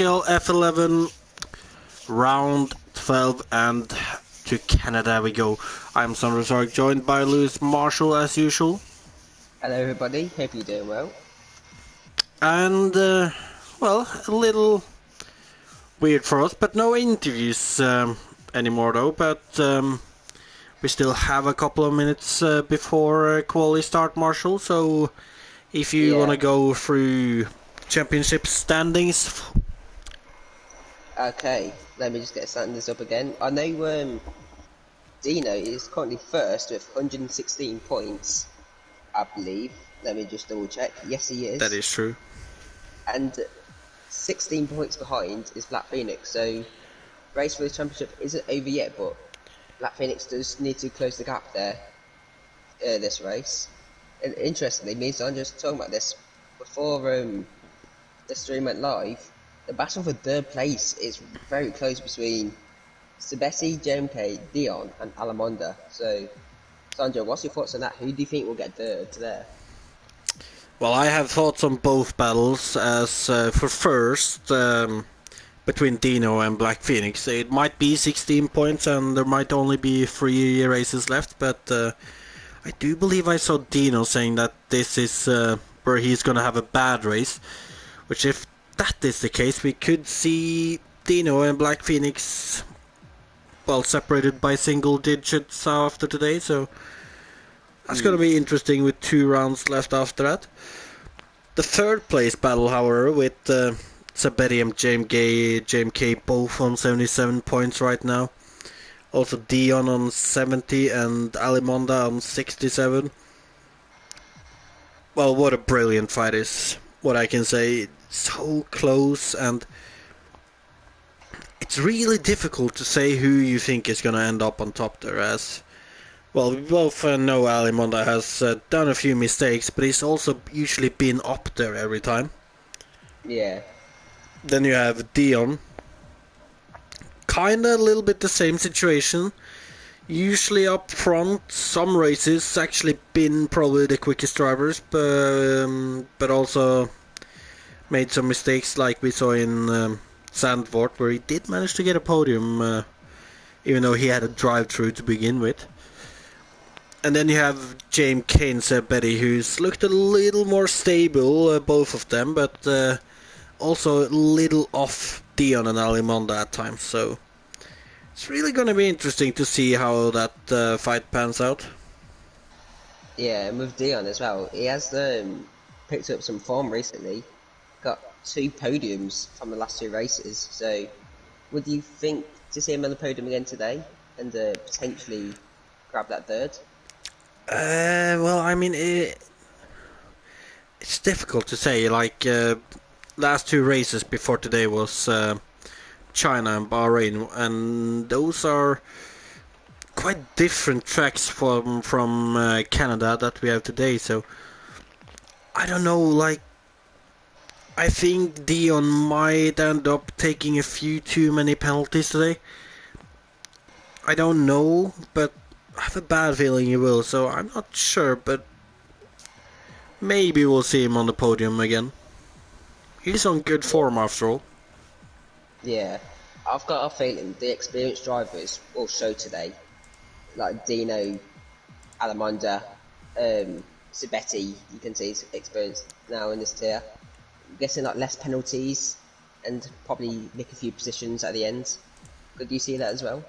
PSGL F11 round 12 and to Canada we go. I'm Sandro Sark, joined by Lewis Marshall as usual. Hello everybody, hope you're doing well. And, well, a little weird for us, but no interviews anymore though, but we still have a couple of minutes before quali start, Marshall, so if you want to go through championship standings. Okay, let me just get standings up again. I know Dino is currently first with 116 points, I believe. Let me just double check. Yes, he is. That is true. And 16 points behind is Black Phoenix, so race for the championship isn't over yet, but Black Phoenix does need to close the gap there, this race. And interestingly, me and John just talking about this before the stream went live. The battle for third place is very close between Sabesi, JMK, Dion, and Alamonda. So, Sandra, what's your thoughts on that? Who do you think will get third there? Well, I have thoughts on both battles. As for first, between Dino and Black Phoenix, it might be 16 points and there might only be 3 races left, but I do believe I saw Dino saying that this is where he's going to have a bad race, which if that is the case, we could see Dino and Black Phoenix, well, separated by single digits after today, so that's going to be interesting with 2 rounds left after that. The third place battle, however, with Sabeti and JMK both on 77 points right now. Also Dion on 70 and Alimonda on 67. Well, what a brilliant fight is what I can say. So close, and it's really difficult to say who you think is going to end up on top there, as well, we both know Alimonda has done a few mistakes, but he's also usually been up there every time. Yeah. Then you have Dion. Kinda a little bit the same situation. Usually up front, some races actually been probably the quickest drivers, but also made some mistakes like we saw in Sandvort, where he did manage to get a podium, even though he had a drive-through to begin with. And then you have James Kane Betty, who's looked a little more stable, both of them, but also a little off Dion and Alimonda at times. So it's really going to be interesting to see how that fight pans out. Yeah, and with Dion as well, he has picked up some form recently. Got 2 podiums from the last 2 races. So, would you think to see him on the podium again today and potentially grab that third? Well, I mean, it's difficult to say. Like, last 2 races before today was China and Bahrain, and those are quite different tracks from Canada that we have today. So, I don't know, like, I think Dion might end up taking a few too many penalties today. I don't know, but I have a bad feeling he will, so I'm not sure, but maybe we'll see him on the podium again. He's on good form after all. Yeah, I've got a feeling the experienced drivers will show today. Like Dino, Alamonda, Sabeti, you can see his experience now in this tier. I'm guessing like less penalties and probably nick a few positions at the end. Could you see that as well?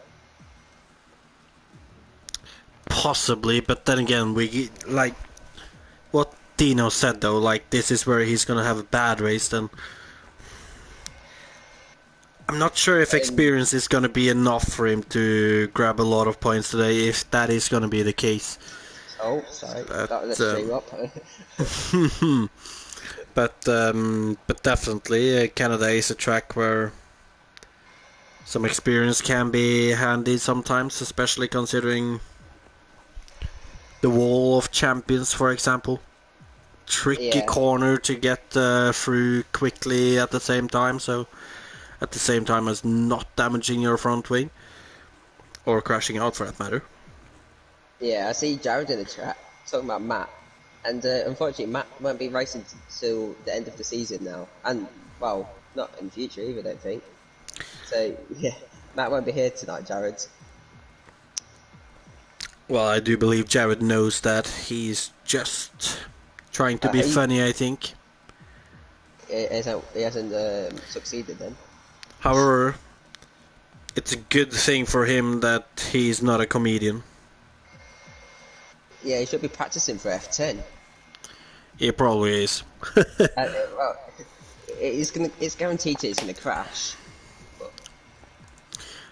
Possibly, but then again, we like what Dino said though. Like, this is where he's gonna have a bad race. Then I'm not sure if experience is gonna be enough for him to grab a lot of points today. If that is gonna be the case. Oh, sorry, got the stream up. But definitely, Canada is a track where some experience can be handy sometimes, especially considering the Wall of Champions, for example. Tricky corner to get through quickly at the same time, so at the same time as not damaging your front wing, or crashing out for that matter. Yeah, I see Jared in the chat talking about Matt, and unfortunately Matt won't be racing till the end of the season now, and well, not in the future either, I don't think. So yeah, Matt won't be here tonight, Jared. Well, I do believe Jared knows that. He's just trying to be He, funny, I think. he hasn't succeeded then. However, it's a good thing for him that he's not a comedian. Yeah, he should be practicing for F10. He probably is. Well, it's guaranteed it's gonna crash. But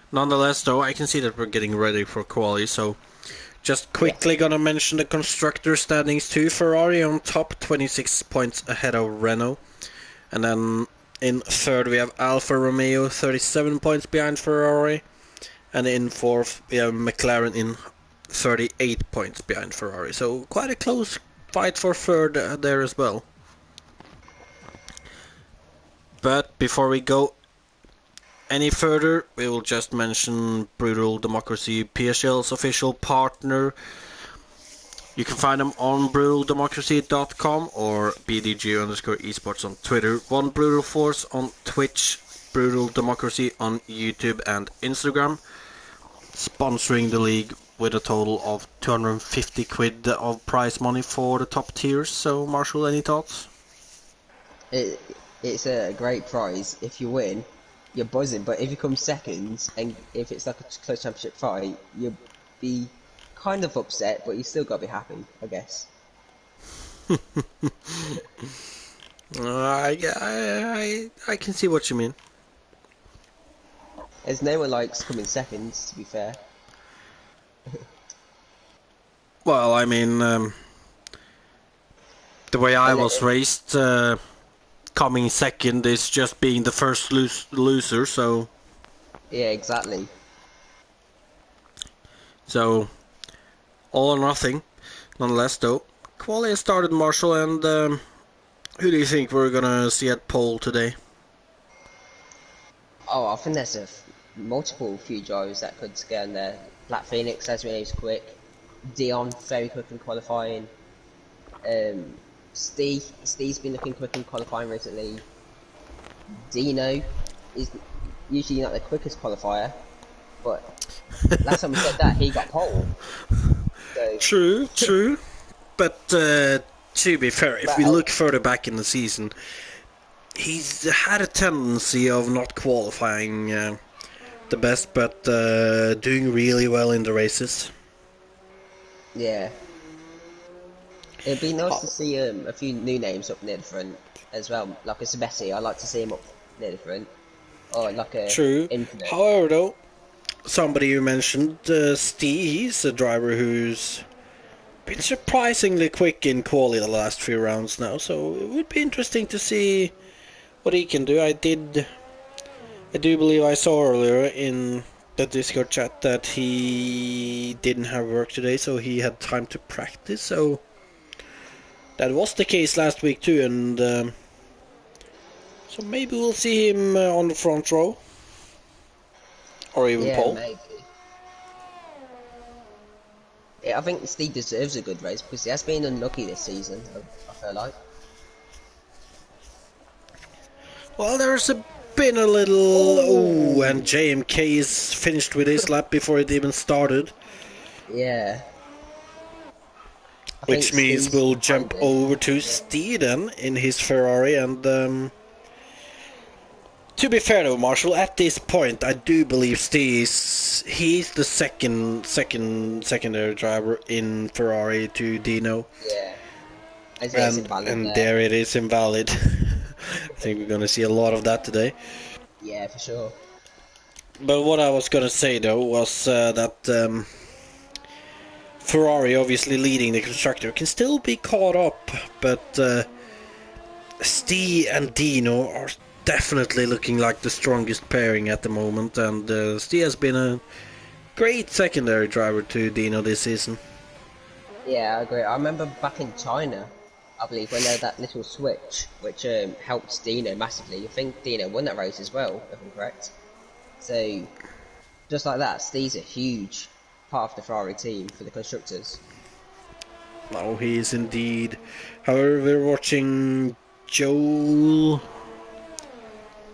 Nonetheless, though, I can see that we're getting ready for quali, so just yes, quickly gonna mention the constructor standings too. Ferrari on top, 26 points ahead of Renault. And then in third we have Alfa Romeo, 37 points behind Ferrari. And in fourth we have McLaren in 38 points behind Ferrari. So quite a close fight for third there as well. But before we go any further, we will just mention Brutal Democracy, PSGL's official partner. You can find them on brutaldemocracy.com or BDG_esports on Twitter, One Brutal Force on Twitch, Brutal Democracy on YouTube and Instagram, sponsoring the league with a total of 250 quid of prize money for the top tiers. So, Marshall, any thoughts? it it's a great prize. If you win, you're buzzing. But if you come second, and if it's like a close championship fight, you'll be kind of upset, but you still got to be happy, I guess. I can see what you mean. As no one likes coming second, to be fair. Well, I mean, the way I And was raised, coming second is just being the first loser, so yeah, exactly. all or nothing. Nonetheless, though, quali has started, Marshall, and who do you think we're gonna see at pole today? Oh, I think there's multiple few drivers that could get in there. Black Phoenix, as we know, is quick. Dion, very quick in qualifying. Steve's been looking quick in qualifying recently. Dino is usually not the quickest qualifier, but last time we said that, he got pole. So, True, true. But to be fair, if we but look further back in the season, he's had a tendency of not qualifying the best, but doing really well in the races. yeah, it'd be nice Oh, to see a few new names up near the front as well, like a Sabessi. I like to see him up near the front, or like a true. Infinite. However, though, somebody you mentioned, Steve, he's a driver who's been surprisingly quick in quali the last few rounds now, so it would be interesting to see what he can do. I do believe I saw earlier in the Discord chat that he didn't have work today, so he had time to practice. So that was the case last week too, and so maybe we'll see him on the front row or even Yeah, pole. maybe. Yeah, I think Steve deserves a good race because he has been unlucky this season. I feel like. Well, been a little. Oh, and Oh, JMK is finished with his lap before it even started, yeah. I which think means Steve's we'll behind jump him. over to Steeden in his Ferrari. And to be fair though, Marshall, at this point, I do believe he's the secondary driver in Ferrari to Dino, Yeah, as it's invalid and there. there it is invalid. I think we're gonna see a lot of that today. Yeah, for sure. But what I was gonna say though was that Ferrari, obviously leading the constructor, can still be caught up, but Steve and Dino are definitely looking like the strongest pairing at the moment, and Steve has been a great secondary driver to Dino this season. Yeah, I agree. I remember back in China, I believe, when they had that little switch, which helped Dino massively. I think Dino won that race as well, if I'm correct. So, just like that, Steve's a huge part of the Ferrari team for the constructors. Oh, he is indeed. However, we're watching Joel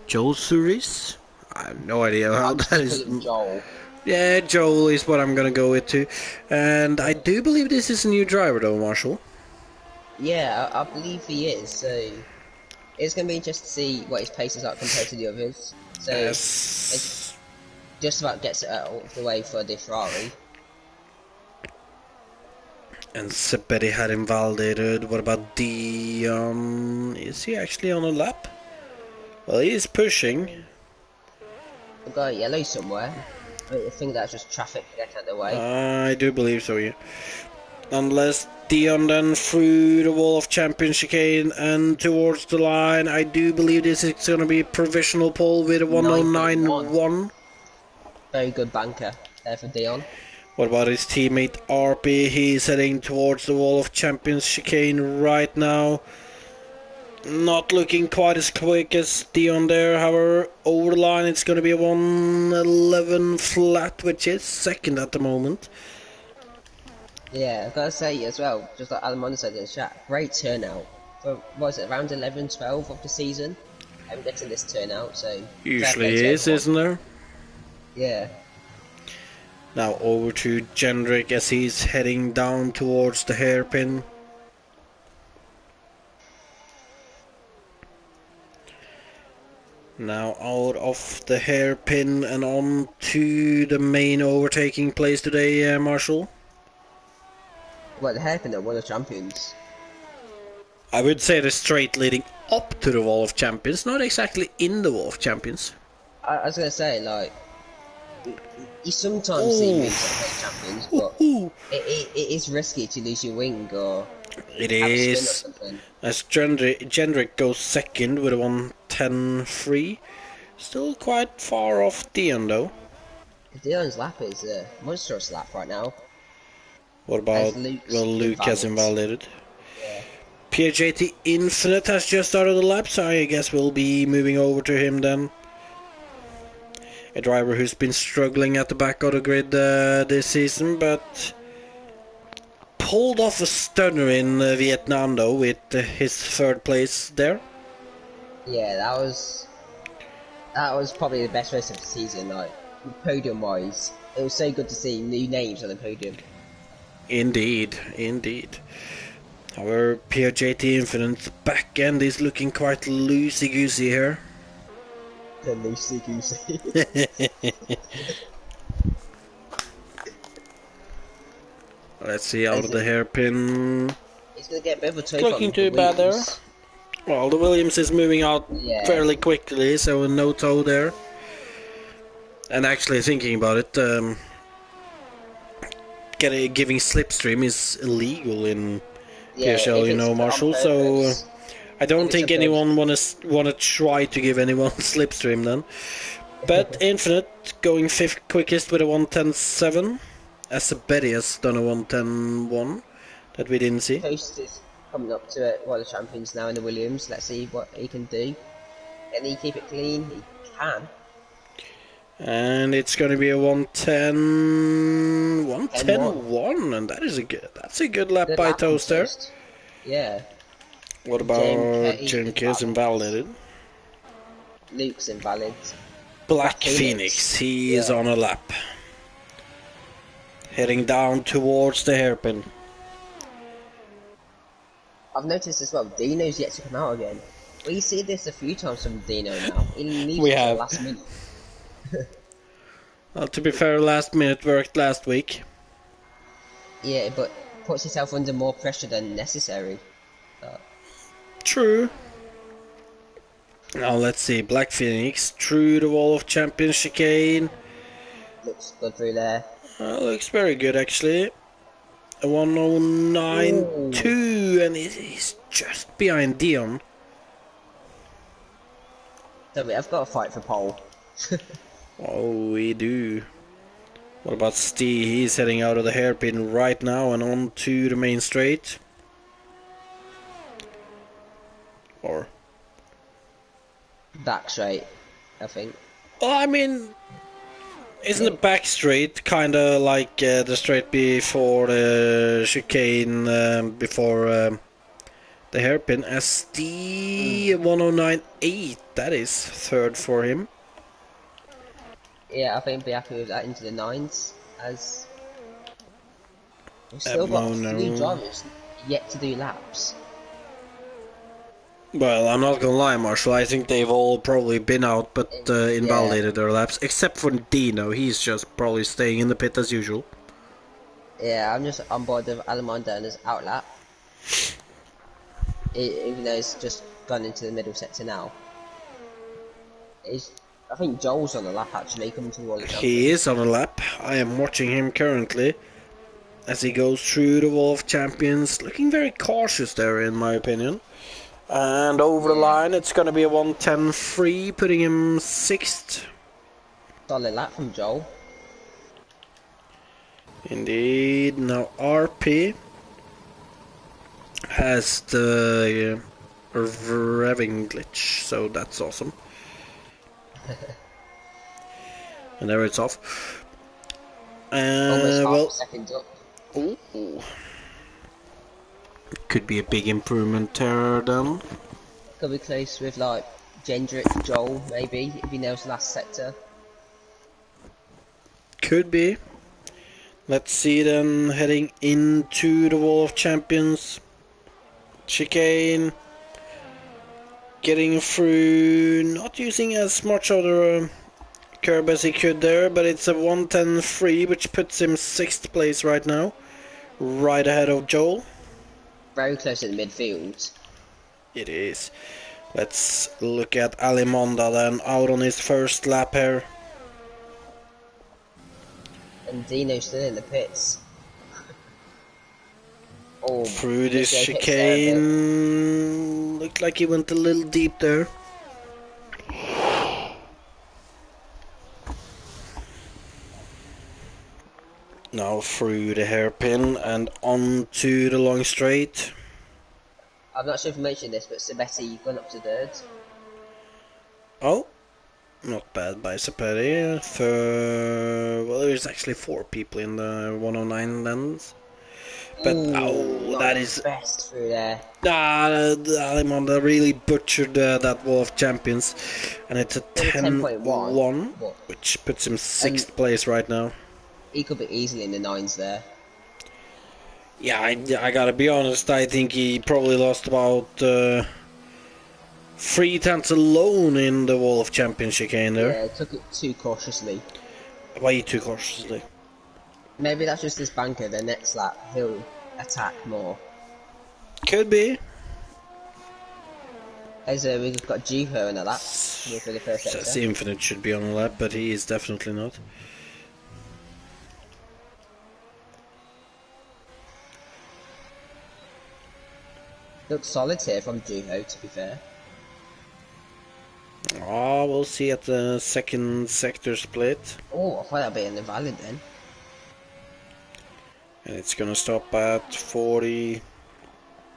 Joel Suris? I have no idea how I'm just that gonna call is. him Joel. Yeah, Joel is what I'm gonna go with too. And I do believe this is a new driver though, Marshall. Yeah, I believe he is. So it's gonna be interesting to see what his pace is like compared to the others. So it Yes. just about gets it out of the way for the Ferrari. And Sebetti had him validated. What about Dion? Is he actually on a lap? Well, he is pushing. I've got a yellow somewhere. I think that's just traffic getting out of the way. I do believe so, yeah. Unless Dion then through the wall of champion chicane and towards the line. I do believe this is going to be a provisional pole with a 9.1. 109.1. Very good banker there for Dion. What about his teammate RP? He's heading towards the wall of champions chicane right now. Not looking quite as quick as Dion there. However, over the line it's going to be a 111 flat, which is second at the moment. Yeah, I've got to say as well, just like Alamon said in the chat, great turnout. For, what was it, around 11, 12 of the season? I'm getting this turnout, so fair play Usually to is, everyone. isn't there? Yeah. Now over to Jendrik as he's heading down towards the hairpin. Now out of the hairpin and on to the main overtaking place today, Marshall. Well, the hairpin that won the champions. I would say the straight leading up to the Wall of Champions, not exactly in the Wall of Champions. I was going to say, like, you sometimes see Oh, moves at the champions, but it is risky to lose your wing or it have a spin or is. something. As Jendrik goes second with a 110.3. Still quite far off Dion though. Dion's lap is a monstrous lap right now, What as about, Luke's well, Luke has invalid. invalidated. Yeah. PJT Infinite has just started the lap, so I guess we'll be moving over to him then. A driver who's been struggling at the back of the grid this season, but pulled off a stunner in Vietnam though with his third place there. Yeah, that was probably the best race of the season, like podium wise. It was so good to see new names on the podium. Indeed, indeed. However, PJT Infinite's back end is looking quite loosey-goosey here. The loosey goosey. Let's see, out of the hairpin. He's gonna get a bit of a toe Looking from the too bad there. Williams. Well, the Williams is moving out Yeah. fairly quickly, so no toe there. And actually thinking about it, giving slipstream is illegal in Yeah, PSGL, if you it's know, put on Marshall. So purpose, I don't if it's think a anyone wanna try to give anyone slipstream then. But Infinite going fifth quickest with a 110.7. As Betty has done a 110.1 that we didn't see. Toast is coming up to it, one of the champions now in the Williams. Let's see what he can do. Can he keep it clean? He can. And it's going to be a 110, 10-1. 110.1, and that's a good lap Good by lap from Toaster. Toast. Yeah. What about JMK Jenkins invalid. invalidated? Luke's invalid. Black Phoenix, he is Yeah. on a lap. Heading down towards the hairpin. I've noticed as well, Dino's yet to come out again. We see this a few times from Dino now. He leaves We it to the have. last minute. Well, to be fair, last minute worked last week. Yeah, but puts himself under more pressure than necessary. True. Now let's see, Black Phoenix through the wall of champion chicane. Looks good through there. Looks very good actually. A 109.2, and he's just behind Dion. So I've got to fight for pole. Oh, we do. What about Steve? He's heading out of the hairpin right now and on to the main straight. Or, Back straight, I think. well, I mean, isn't the back straight kind of like the straight before the chicane, before The hairpin SD Mm. 1098. That is third for him. Yeah, I think I'd be happy with that into the nines, as we've At still got three Mono. drivers yet to do laps. Well, I'm not gonna lie, Marshall. I think they've all probably been out but Yeah, invalidated their laps, except for Dino. He's just probably staying in the pit as usual. yeah, I'm just on board with Alamonda and his outlap, even though he's just gone into the middle sector now. He's, I think Joel's on the lap actually, coming to the World of He is Champions. on a lap. I am watching him currently as he goes through the wall of champions, looking very cautious there, in my opinion. And over the Yeah, line, it's going to be a 110.3, putting him sixth. solid lap from Joel. Indeed. Now RP has the revving glitch, so that's awesome. And there it's off. Almost half a Well, second up. ooh, could be a big improvement there then. Could be close with like Gendrick, Joel, maybe, if he nails the last sector. Could be. Let's see then, heading into the Wall of Champions. Chicane. Getting through, not using as much of the curb as he could there, but it's a 110.3, which puts him 6th place right now. Right ahead of Joel. Very close in the midfield. It is. Let's look at Alimonda then, out on his first lap here. And Dino's still in the pits. Oh, Through this missed the apex there a bit. chicane. Looked like he went a little deep there. Now through the hairpin and onto the long straight. I'm not sure if you mentioned this, but Sabetti gone up to third. Oh, not bad by Saperi. Well, there's actually 4 people in the 109 lens. But, Ooh, oh, not that the is... best through there. Alimonda really butchered that Wall of Champions. And it's a It was 10.1, 10-1, but which puts him and 6th place right now. he could be easily in the nines there. Yeah, I gotta be honest, I think he probably lost about 3 tenths alone in the Wall of Champions chicane there. Yeah, took it too cautiously. Way too cautiously. Maybe that's just his banker. The next lap he'll attack more. Could be. As we've got Juho in a lap coming through the first Says sector. Infinite should be on a lap, but he is definitely not. Looks solid here from Juho, to be fair. Oh, we'll see at the second sector split. Oh, I thought that'd be an invalid then. And it's gonna stop at 40.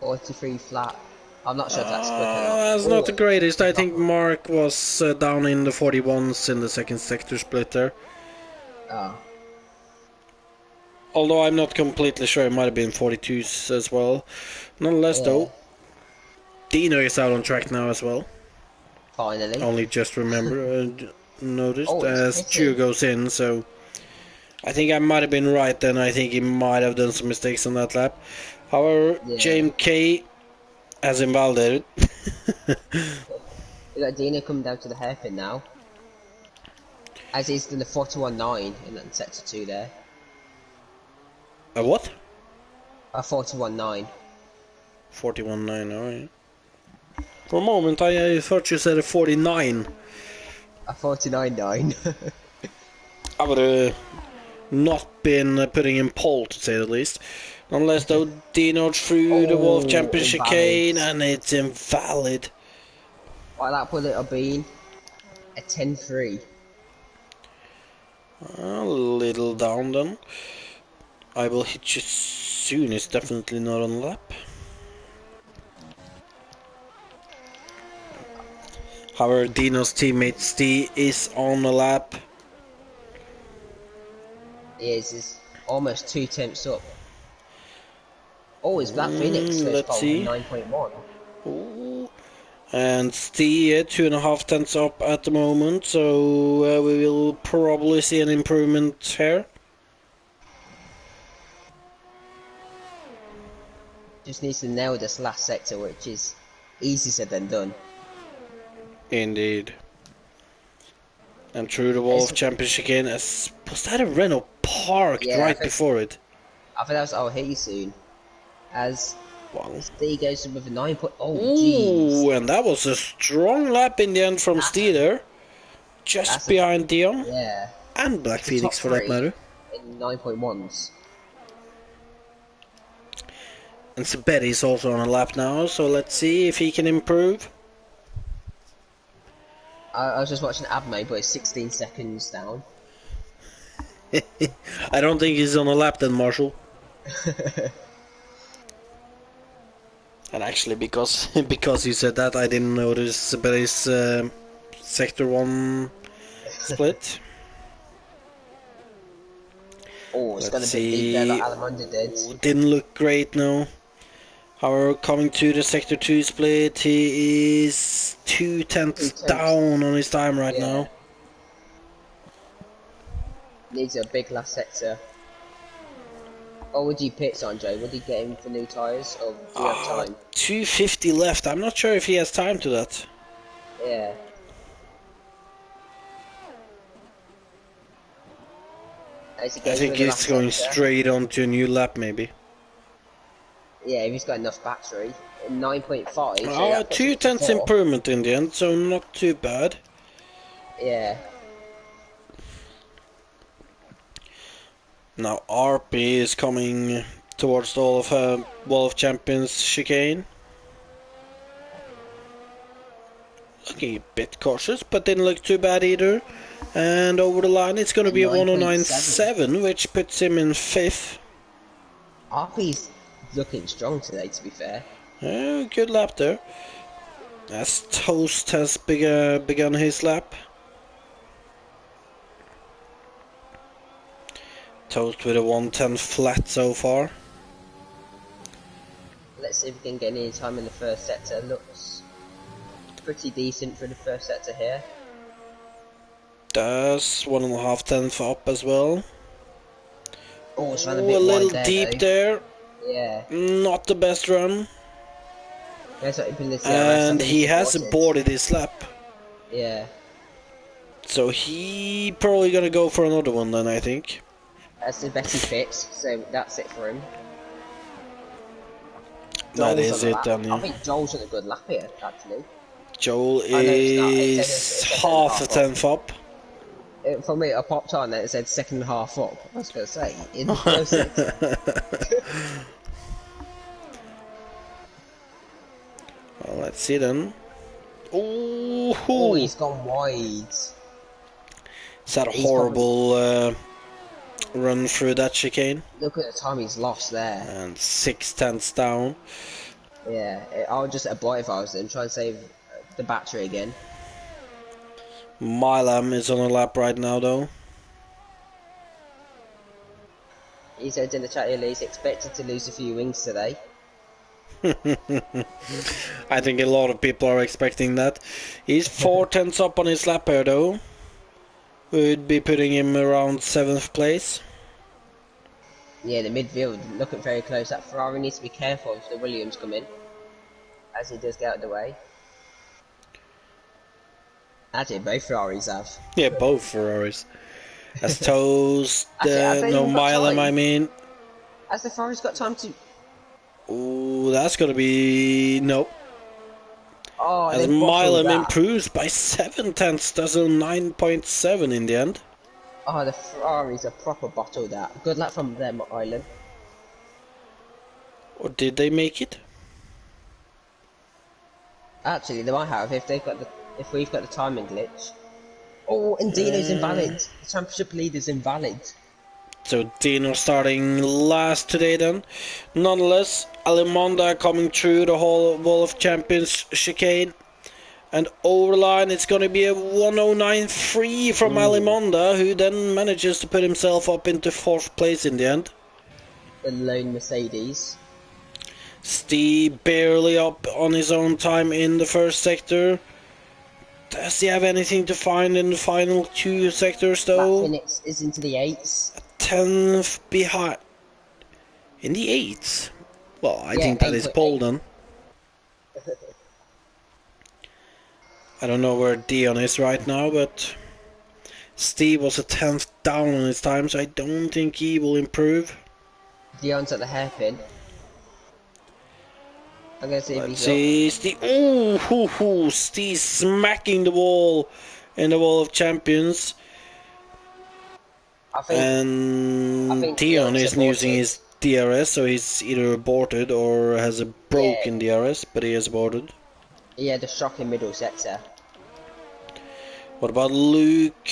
43 flat. I'm not sure if that's quick or not. That's not the Oh, greatest. I it's not think Mark was down in the 41s in the second sector split there. Oh, Although I'm not completely sure, it might have been 42s as well. Nonetheless, yeah. though, Dino is out on track now as well. Finally. Only just noticed Oh, it's as Chu pitting. goes in, so I think I might have been right then. I think he might have done some mistakes on that lap. However, Yeah. James K has invalidated. We got Dino coming down to the hairpin now. As he's done the 41.9 in that sector 2 there. A what? A 41.9. 41.9, alright. For a moment, I thought you said a 49. A 49.9. I would have not been putting in pole, to say the least. Unless, though, Dino through the Wall of Oh, Champions invalid. chicane, and it's invalid. Why that would it have been? A 10.3. A little down then. I will hit you soon, it's definitely not on lap. However, Dino's teammate Steve is on the lap. He is almost 2 temps up. Oh, it's Black Phoenix first Let's pole with see. 9.1. Ooh. And Stee 2.5 tenths up at the moment, so we will probably see an improvement here. Just needs to nail this last sector, which is easier said than done. Indeed. And through the wall of championship again. Was that a Renault parked Yeah, right before it? I think that was I'll hit you soon. As Wow. Stee goes with a 9 point. Oh, jeez. Ooh, and that was a strong lap in the end from Stee there. Just That's a behind Dion. yeah. And Black That's the top Phoenix for that three matter. in 9.1s. And Sabetti's also on a lap now, so let's see if he can improve. I was just watching Abme, but it's 16 seconds down. I don't think he's on a lap then, Marshall. And actually, because you said that, I didn't notice Sabetti's Sector 1 split. Oh, it's gone a Let's bit deep there like see. Alamonda did. Ooh, didn't look great, no. However, coming to the Sector 2 split, he is 2 tenths 2 tenths. down on his time right Yeah. now. Needs a big last sector. What would you pick, Sanjay? Would you get him for new tyres, or do you have time? 250 left. I'm not sure if he has time to that. Yeah. As he I goes think through the he's last going sector. straight onto a new lap, maybe. Yeah, if he's got enough battery. 9.5, so that puts him Two up to tenths 4. improvement in the end, so not too bad. Yeah. Now RP is coming towards the Wall of Champions chicane. Looking a bit cautious, but didn't look too bad either. And over the line, it's going to be a 9.7. 109.7, which puts him in 5th. RP's looking strong today, to be fair. Good lap there. As Toast has begun his lap. Toast with a 110 flat so far. Let's see if we can get any time in the first sector. Looks pretty decent for the first sector here. Does 1.5 tenths up as well. Oh, it's run a A bit little wide there, deep though. there. Yeah. Not the best run. There's what the DRS. I And think he he's has aborted. aborted his lap. Yeah. So he probably gonna go for another one then, I think. That's the best he fits, so that's it for him. That Joel's is on a it lap. then, I yeah. think Joel's on a good lap here, actually. Joel I know it's not. It is says half a tenth up. For me, I popped on it said second and a half up. I was going to say, in the first sector. Well, let's see then. Ooh, Oh, he's gone wide. is that a He's probably... horrible run through that chicane? Look at the time he's lost there. And 6 tenths down. Yeah, I would just abort if I was him, try and save the battery again. Milam is on a lap right now though. He said in the chat earlier he's expected to lose a few wings today. I think a lot of people are expecting that. He's 4 tenths up on his lap here though. Would be putting him around 7th place. Yeah, the midfield looking very close. That Ferrari needs to be careful if the Williams come in, as he does get out of the way. Actually, both Ferraris have. Yeah, both Ferraris. As Toast, Actually, no, Milam, I mean. Has the Ferrari's got time to... Ooh, that's gonna be... Nope. Oh, As they've bottled Milam that. improves by 7 tenths, does a 9.7 in the end. Oh, the Ferraris are proper bottled that. Good luck from them, Island. Or did they make it? Actually, they might have if we've got the timing glitch. Oh, and Dino's invalid. The championship leader's invalid. So Dino starting last today then. Nonetheless, Alimonda coming through the whole Wall of Champions chicane. And over the line it's going to be a 109.3 from Alimonda, who then manages to put himself up into 4th place in the end. The lone Mercedes. Steve barely up on his own time in the first sector. Does he have anything to find in the final two sectors Black though? Phoenix is into the 8s. 10th behind. In the 8th? Well, I Yeah, think that is 8.8. pole then. I don't know where Dion is right now, but Steve was a 10th down on his time, so I don't think he will improve. Dion's at the hairpin. I'm gonna see if Let's he's up. see, Steve. Oh, Steve smacking the wall in the wall of champions. I think I And think Dion Dion's isn't using aborted. his DRS, so he's either aborted or has a Yeah, broken DRS, but he is aborted. he had a shocking middle sector. What about Luke?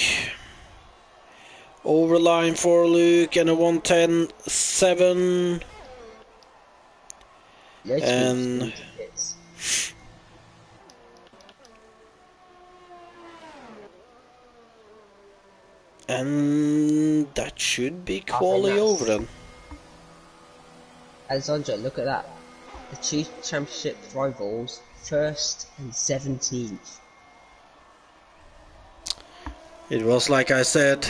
Overline for Luke and a 110.7. Loads of people just And winning tickets. and that should be I think quali over that's then. Alessandro. Look at that. The two championship rivals, 1st and 17th. It was like I said,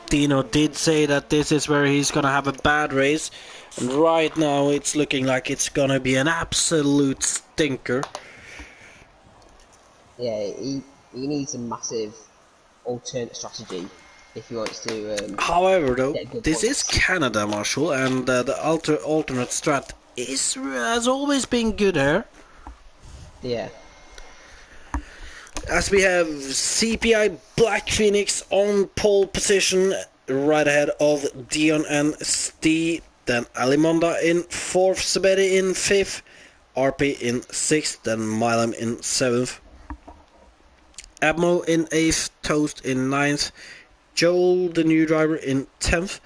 Dino did say that this is where he's gonna have a bad race, and right now it's looking like it's gonna be an absolute stinker. Yeah, he needs a massive alternate strategy if he wants to However, though, get good this is points. Canada, Marshall, and the alternate strat has always been good here. Yeah. As we have CPI Black Phoenix on pole position, right ahead of Dion and Steve. Then Alimonda in 4th, Sabedi in 5th, RP in 6th, then Milam in 7th. Abmo in 8th, Toast in 9th, Joel, the new driver, in 10th.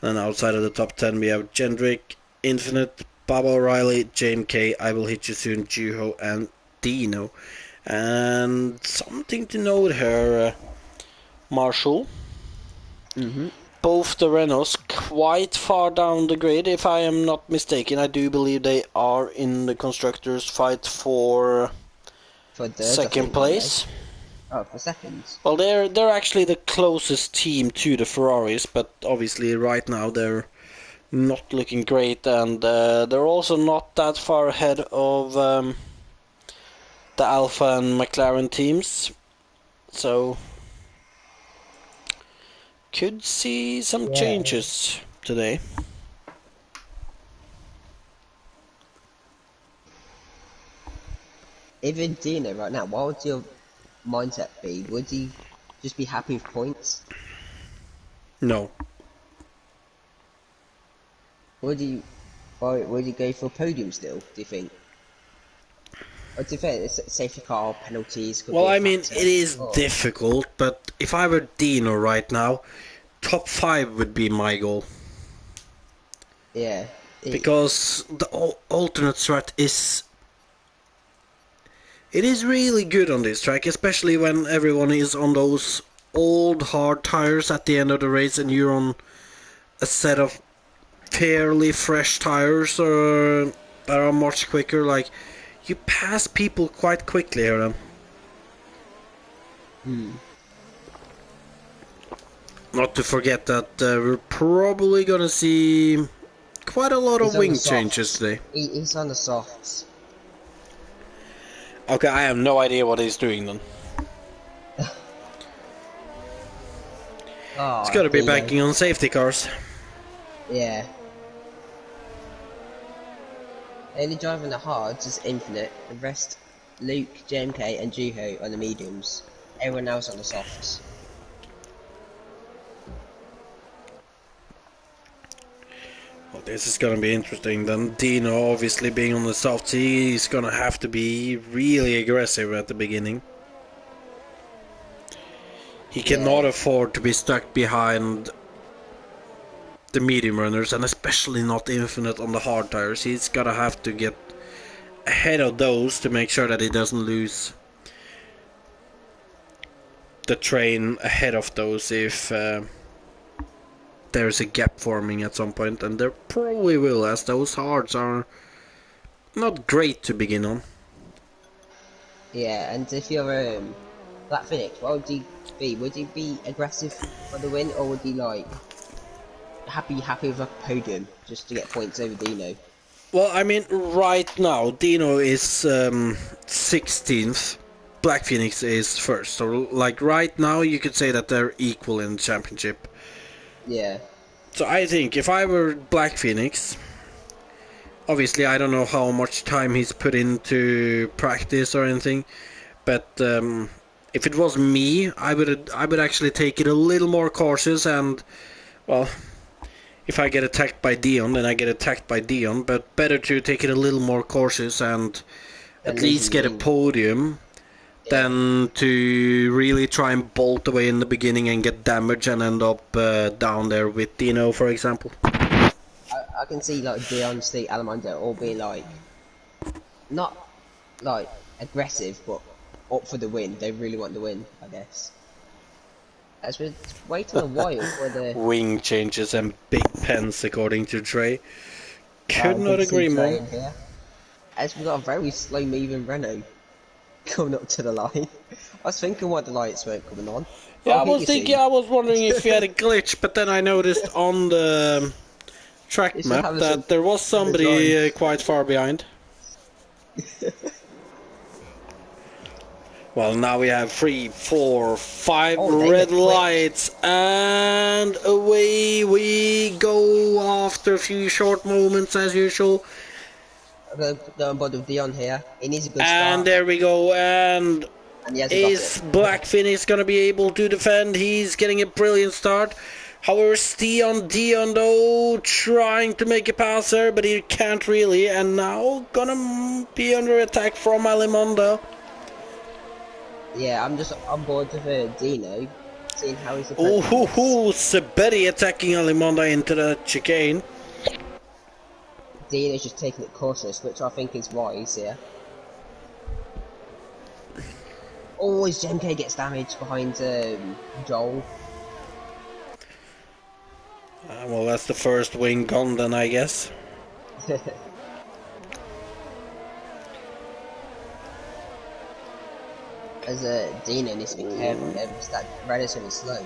And outside of the top 10, we have Jendrik, Infinite, Baba O'Reilly, JMK, I Will Hit You Soon, Juho, and Dino. And something to note here, Marshall. Mhm. Both the Renaults quite far down the grid, if I am not mistaken. I do believe they are in the constructors' fight for For thirds, I second think, aren't they? place. Oh, for seconds. Well, they're actually the closest team to the Ferraris, but obviously right now they're not looking great, and they're also not that far ahead of the Alpha and McLaren teams. So could see some Yeah. changes today. Even Dino right now, what would your mindset be? Would you just be happy with points? No. Would you, or would you go for a podium still? Do you think? Or do you think it's safety car penalties could Well, be a I mean, factor? it is Oh, difficult, but if I were Dino right now, top 5 would be my goal. yeah. Because the alternate strat is. It is really good on this track, especially when everyone is on those old hard tires at the end of the race and you're on a set of fairly fresh tires that are much quicker. Like, you pass people quite quickly here then. Hmm. Not to forget that we're probably gonna see quite a lot He's of on the wing changes softs. today. He's on the softs. Okay, I have no idea what he's doing then. He's Oh, gotta be Dino. banking on safety cars. Yeah. Only driving the hards is Infinite. The rest, Luke, JMK, and Juho on the mediums. Everyone else on the softs. Well, this is gonna be interesting then. Dino obviously being on the soft, he's gonna have to be really aggressive at the beginning. He cannot Yeah. afford to be stuck behind the medium runners, and especially not Infinite on the hard tires. He's gonna have to get ahead of those to make sure that he doesn't lose the train ahead of those if there's a gap forming at some point, and there probably will, as those hards are not great to begin on. Yeah, and if you're Black Phoenix, what would you be? Would you be aggressive for the win, or would you like happy with like a podium just to get points over Dino? Well, I mean, right now, Dino is 16th. Black Phoenix is first. So, like, right now, you could say that they're equal in the championship. Yeah, So, I think if I were Black Phoenix, obviously, I don't know how much time he's put into practice or anything, but if it was me, I would actually take it a little more cautious and, well, if I get attacked by Dion, then I get attacked by Dion, but better to take it a little more cautious and and at losing least the get a win. podium Yeah, than to really try and bolt away in the beginning and get damage and end up down there with Dino, for example. I can see like Dion, Steve, Alamondo all being like not like aggressive, but up for the win. They really want the win, I guess. As we're waiting a while for the Wing changes and big pens, according to Dre. Could good not to see agree Trey more. in here. As we got a very slow moving Renault coming up to the line. I was thinking why the lights weren't coming on. Yeah, Oh, I here was you thinking, see. I was wondering if he had a glitch, but then I noticed on the track It's just map having some that there was good drive. somebody quite far behind. Well, now we have 3, 4, 5 Oh, they red look quick. lights, and away we go after a few short moments as usual. I'm going to go on board with Dion here. He needs a good And start, there we go, and and he hasn't got it. is Black Phoenix gonna be able to defend? He's getting a brilliant start. However, Dion though trying to make a pass there, but he can't really, and now gonna be under attack from Alimonda. Yeah, I'm just on board with Dino, seeing how he's Oh, approaching hoo, this. hoo, Saberi attacking Alimonda into the chicane. Dino's just taking it cautious, which I think is wise here. Always JMK gets damaged behind Joel. Well, that's the first wing gone then, I guess. As Dino needs to be careful here because that red is really slow.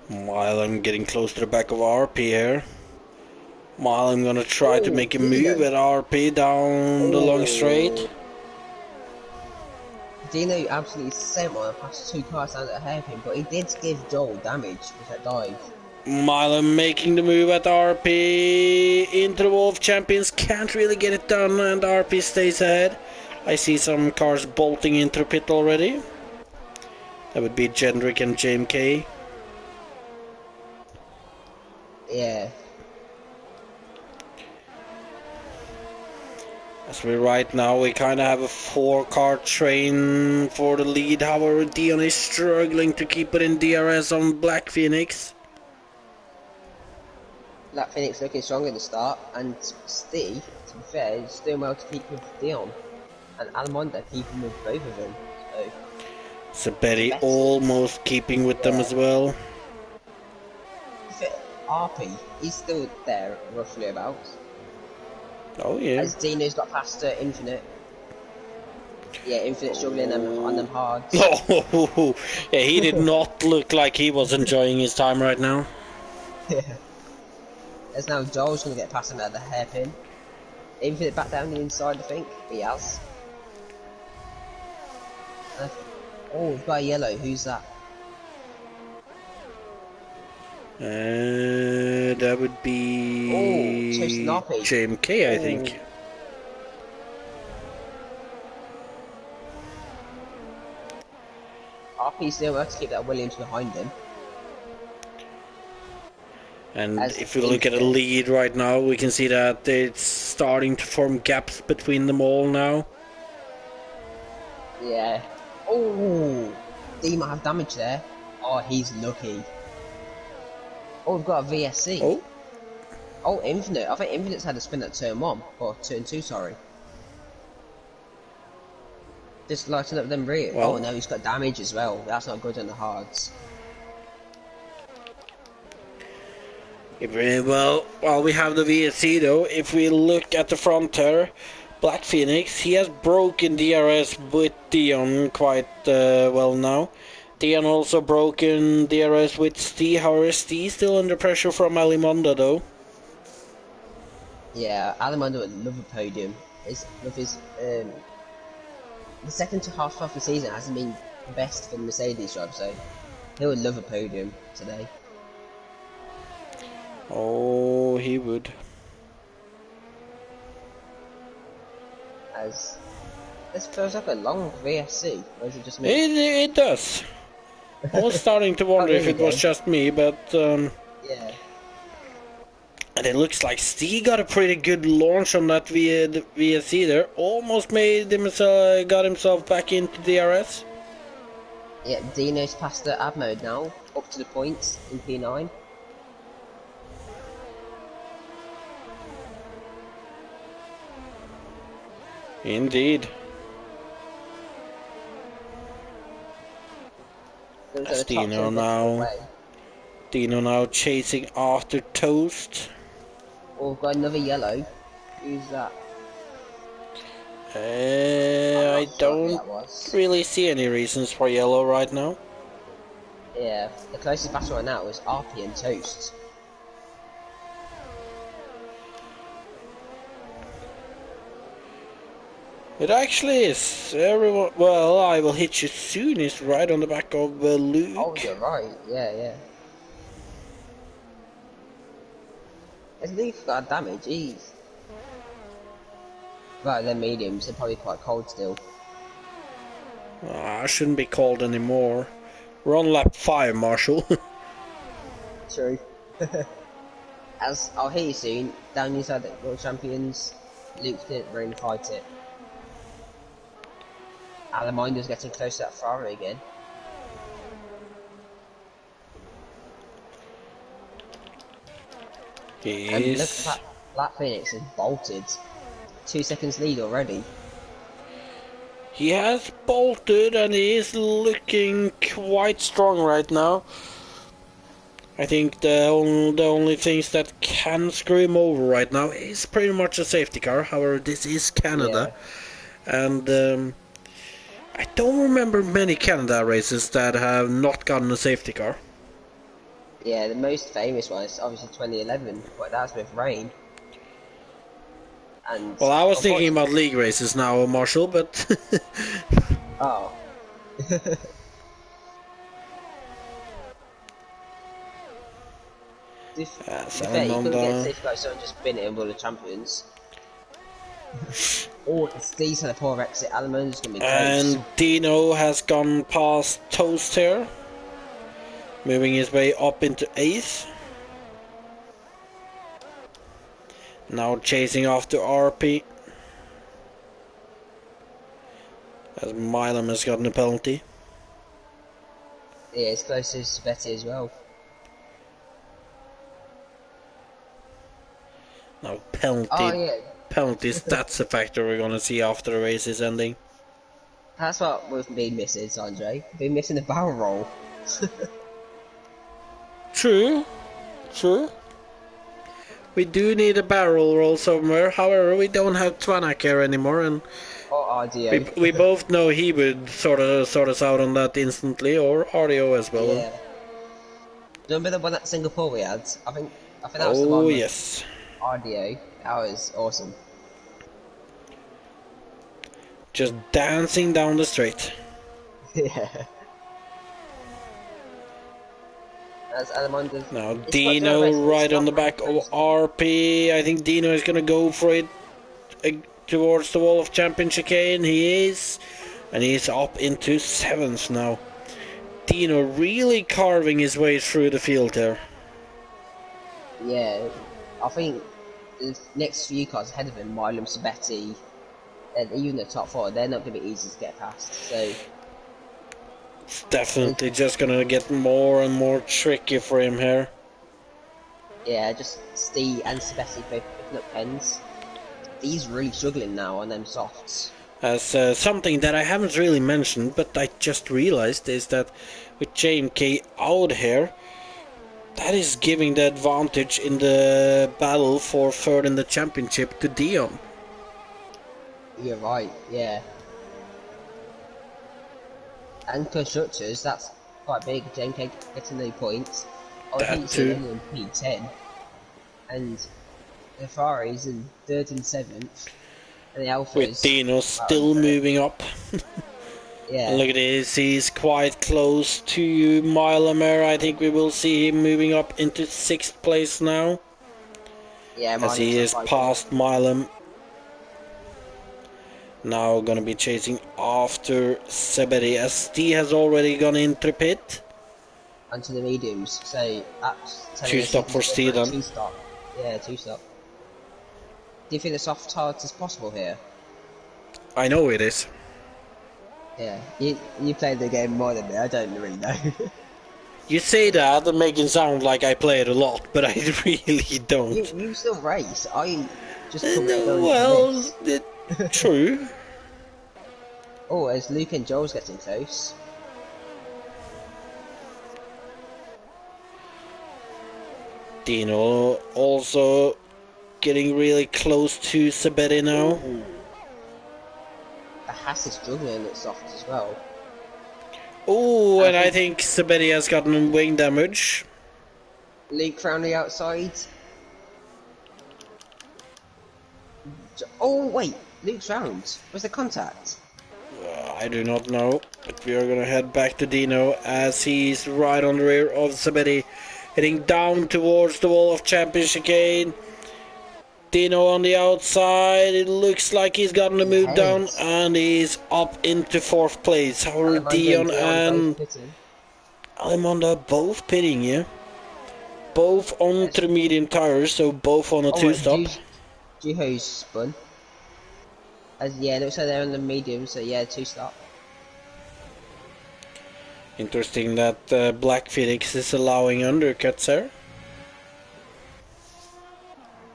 While I'm getting close to the back of RP here. While I'm gonna try to Oh, make a move Dino! at RP down the long straight. Oh, Dino absolutely sent one past two cars down the hairpin, but he did give Joel damage with that dive. Milan making the move at RP into the Wolf Champions, can't really get it done, and RP stays ahead. I see some cars bolting into the pit already. That would be Jendrik and JMK. Yeah, As we right now, we kind of have a 4-car train for the lead. However, Dion is struggling to keep it in DRS on Black Phoenix. Black Phoenix looking strong at the start, and Steve, to be fair, is doing well to keep with Dion, and Almonda keeping with both of them. So, Saberi best, almost keeping with them yeah. as well. RP, he's still there, roughly about. Oh yeah. As Dino's got past Infinite. Yeah, Infinite struggling on them hards. Oh, yeah, he did not look like he was enjoying his time right now. Yeah. As now Joel's going to get past him at the hairpin. Infinite back down the inside, I think. He has. Oh, we've got a yellow. Who's that? That would Oh, Toasted be RP. JMK, I Oh, think. RP's still have to keep that Williams behind him. And As if we look at a Infinite. lead right now, we can see that it's starting to form gaps between them all now. Yeah. Oh, D might have damage there. Oh, he's lucky. Oh, we've got a VSC. Oh, Oh, Infinite. I think Infinite's had a spin at turn 1. Or turn 2, sorry. Just lighting up them rear. well, Oh no, he's got damage as well. That's not good on the hards. Well, we have the VSC though. If we look at the front here, Black Phoenix, he has broken DRS with Dion quite well now. Dion also broken DRS with Steve. However, Steve still under pressure from Alimonda though. Yeah, Alejandro would love a podium. With his the second half of the season hasn't been the best for the Mercedes job, so he would love a podium today. Oh, he would. As this feels like a long VSC, or is it just me? It does. I was starting to wonder Oh, if there we it was go. just me, but Yeah, and it looks like Steve got a pretty good launch on that VSC there. Almost made himself, got himself back into DRS. yeah. Dino's past the ab mode now, up to the points in P9. Indeed. Looks As like the top two Dino are getting now. away. Dino now chasing after Toast. Oh, we've got another yellow. Who's that? I'm I not sure who don't that was. really see any reasons for yellow right now. Yeah, the closest battle right now is RP and Toast. It actually is. Everyone. Well, I will hit you soon. Is right on the back of Oh, Luke. you're right. Yeah, yeah. Has Luke got damage? Jeez. Right, they're mediums. They're probably quite cold still. I shouldn't be called anymore. We're on lap 5, Marshall. True. As I'll hear you soon, down inside the World Champions, Luke didn't really fight it. Alaminder's getting close to that Ferrari again. And look at Yes. that, Black Phoenix has bolted. 2 seconds lead already. He has bolted and he is looking quite strong right now. I think the only things that can screw him over right now is pretty much a safety car. However, this is Canada, Yeah. and I don't remember many Canada races that have not gotten a safety car. Yeah, the most famous one is obviously 2011, but that's with rain. And Well, I was thinking unfortunately, about league races now, Marshall, but oh. To be fair, you couldn't get Salamonda. safe guys so just spin it and World of Champions. Oh, it's these had a poor exit. Alamonda's gonna be close. And Dino has gone past Toast here, moving his way up into 8th. Now chasing after RP. As Milam has gotten a penalty. Yeah, it's close to Betty as well. Now Oh yeah, penalties, that's a factor we're gonna see after the race is ending. that's what we've been missing, Sanjay. We've been missing the barrel roll. True, true. We do need a barrel roll somewhere, however we don't have Twanak here anymore, and Or we RDO. both know he would sort us out on that instantly, or RDO as well. Yeah. Remember the one at Singapore we had? I think that was the Oh one with yes. RDO. That was awesome. Just dancing down the straight. Yeah. As Alamonda's Now it's quite a race, Dino but it's right on not the very back of close. RP. I think Dino is gonna go for it towards the wall of champion chicane. He is, and he's up into 7th now. Dino really carving his way through the field there. Yeah. I think the next few cars ahead of him, Milam, Sabetti, and even the top 4, they're not going to be easy to get past. So, It's definitely just gonna get more and more tricky for him here. yeah, just Steve and Sabetti both picking up pens. He's really struggling now on them softs. As something that I haven't really mentioned, but I just realized is that with JMK out here, That is giving the advantage in the battle for third in the championship to Dion. You're right, yeah. And constructors, that's quite big. JMK getting no points. Oh, That Heatsy too. only in P10. And the Ferraris in 3rd and 7th. And the With Alphas, Dino right on still third. moving up. And Yeah, look at this, he's quite close to Milemer. I think we will see him moving up into 6th place now. yeah, As Marlon's he on is 5 minutes. past Milem. Now gonna be chasing after Seberi. As D has already gone into pit. Onto the mediums. So that's telling Two us he stop can for just go for a Steeden. 2-stop. Yeah, 2-stop. Do you think the soft hard is possible here? I know it is. Yeah, you played the game more than me. I don't really know. You say that and make it sound like I play it a lot, but I really don't. you still race. I just come to go No, into well, this. true. Oh, as Luke and Joel's getting close. Dino also getting really close to Seberi now. Ooh, the Hass is struggling at soft as well. Oh, And I and I think think Seberi has gotten wing damage. Luke round the outside. Oh wait, Luke's round. Was the contact? I do not know, but we are gonna head back to Dino as he's right on the rear of Seberi, heading down towards the wall of championship again. Dino on the outside, it looks like he's gotten a move Ahead. down and he's up into 4th place. However, Alejandro and Dion Dion both and pitting. Alimondo both pitting, yeah? Both on Yes. the medium tires, so both on a Oh, 2-stop. Juho's spun. As yeah, looks like they're on the medium, so yeah, 2-stop. Interesting that Black Phoenix is allowing undercuts there.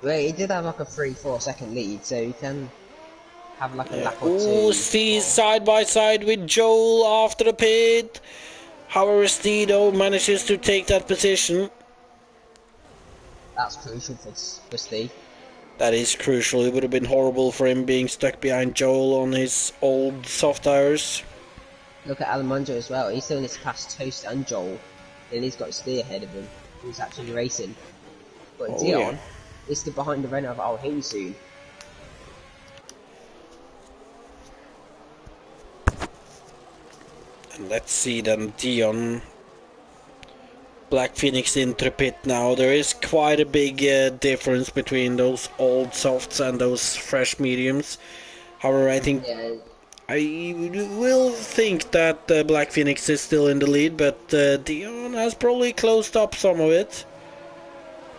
Well, he did have like a 3-4 second lead, so he can have like a Yeah. lap or Oh, two. Steve's Or side by side with Joel after the pit. However, Stedo manages to take that position. that's crucial for Steve. That is crucial. It would have been horrible for him being stuck behind Joel on his old soft tires. Look at Alejandro as well. He's still needs to pass Toast and Joel, and he's got Steve ahead of him. Who's actually racing. But Oh yeah. Dion is still behind the runner of I'll hit you soon. And let's see then Dion. Black Phoenix into pit now. There is quite a big difference between those old softs and those fresh mediums. However, I think Yeah, I will think that Black Phoenix is still in the lead, but Dion has probably closed up some of it.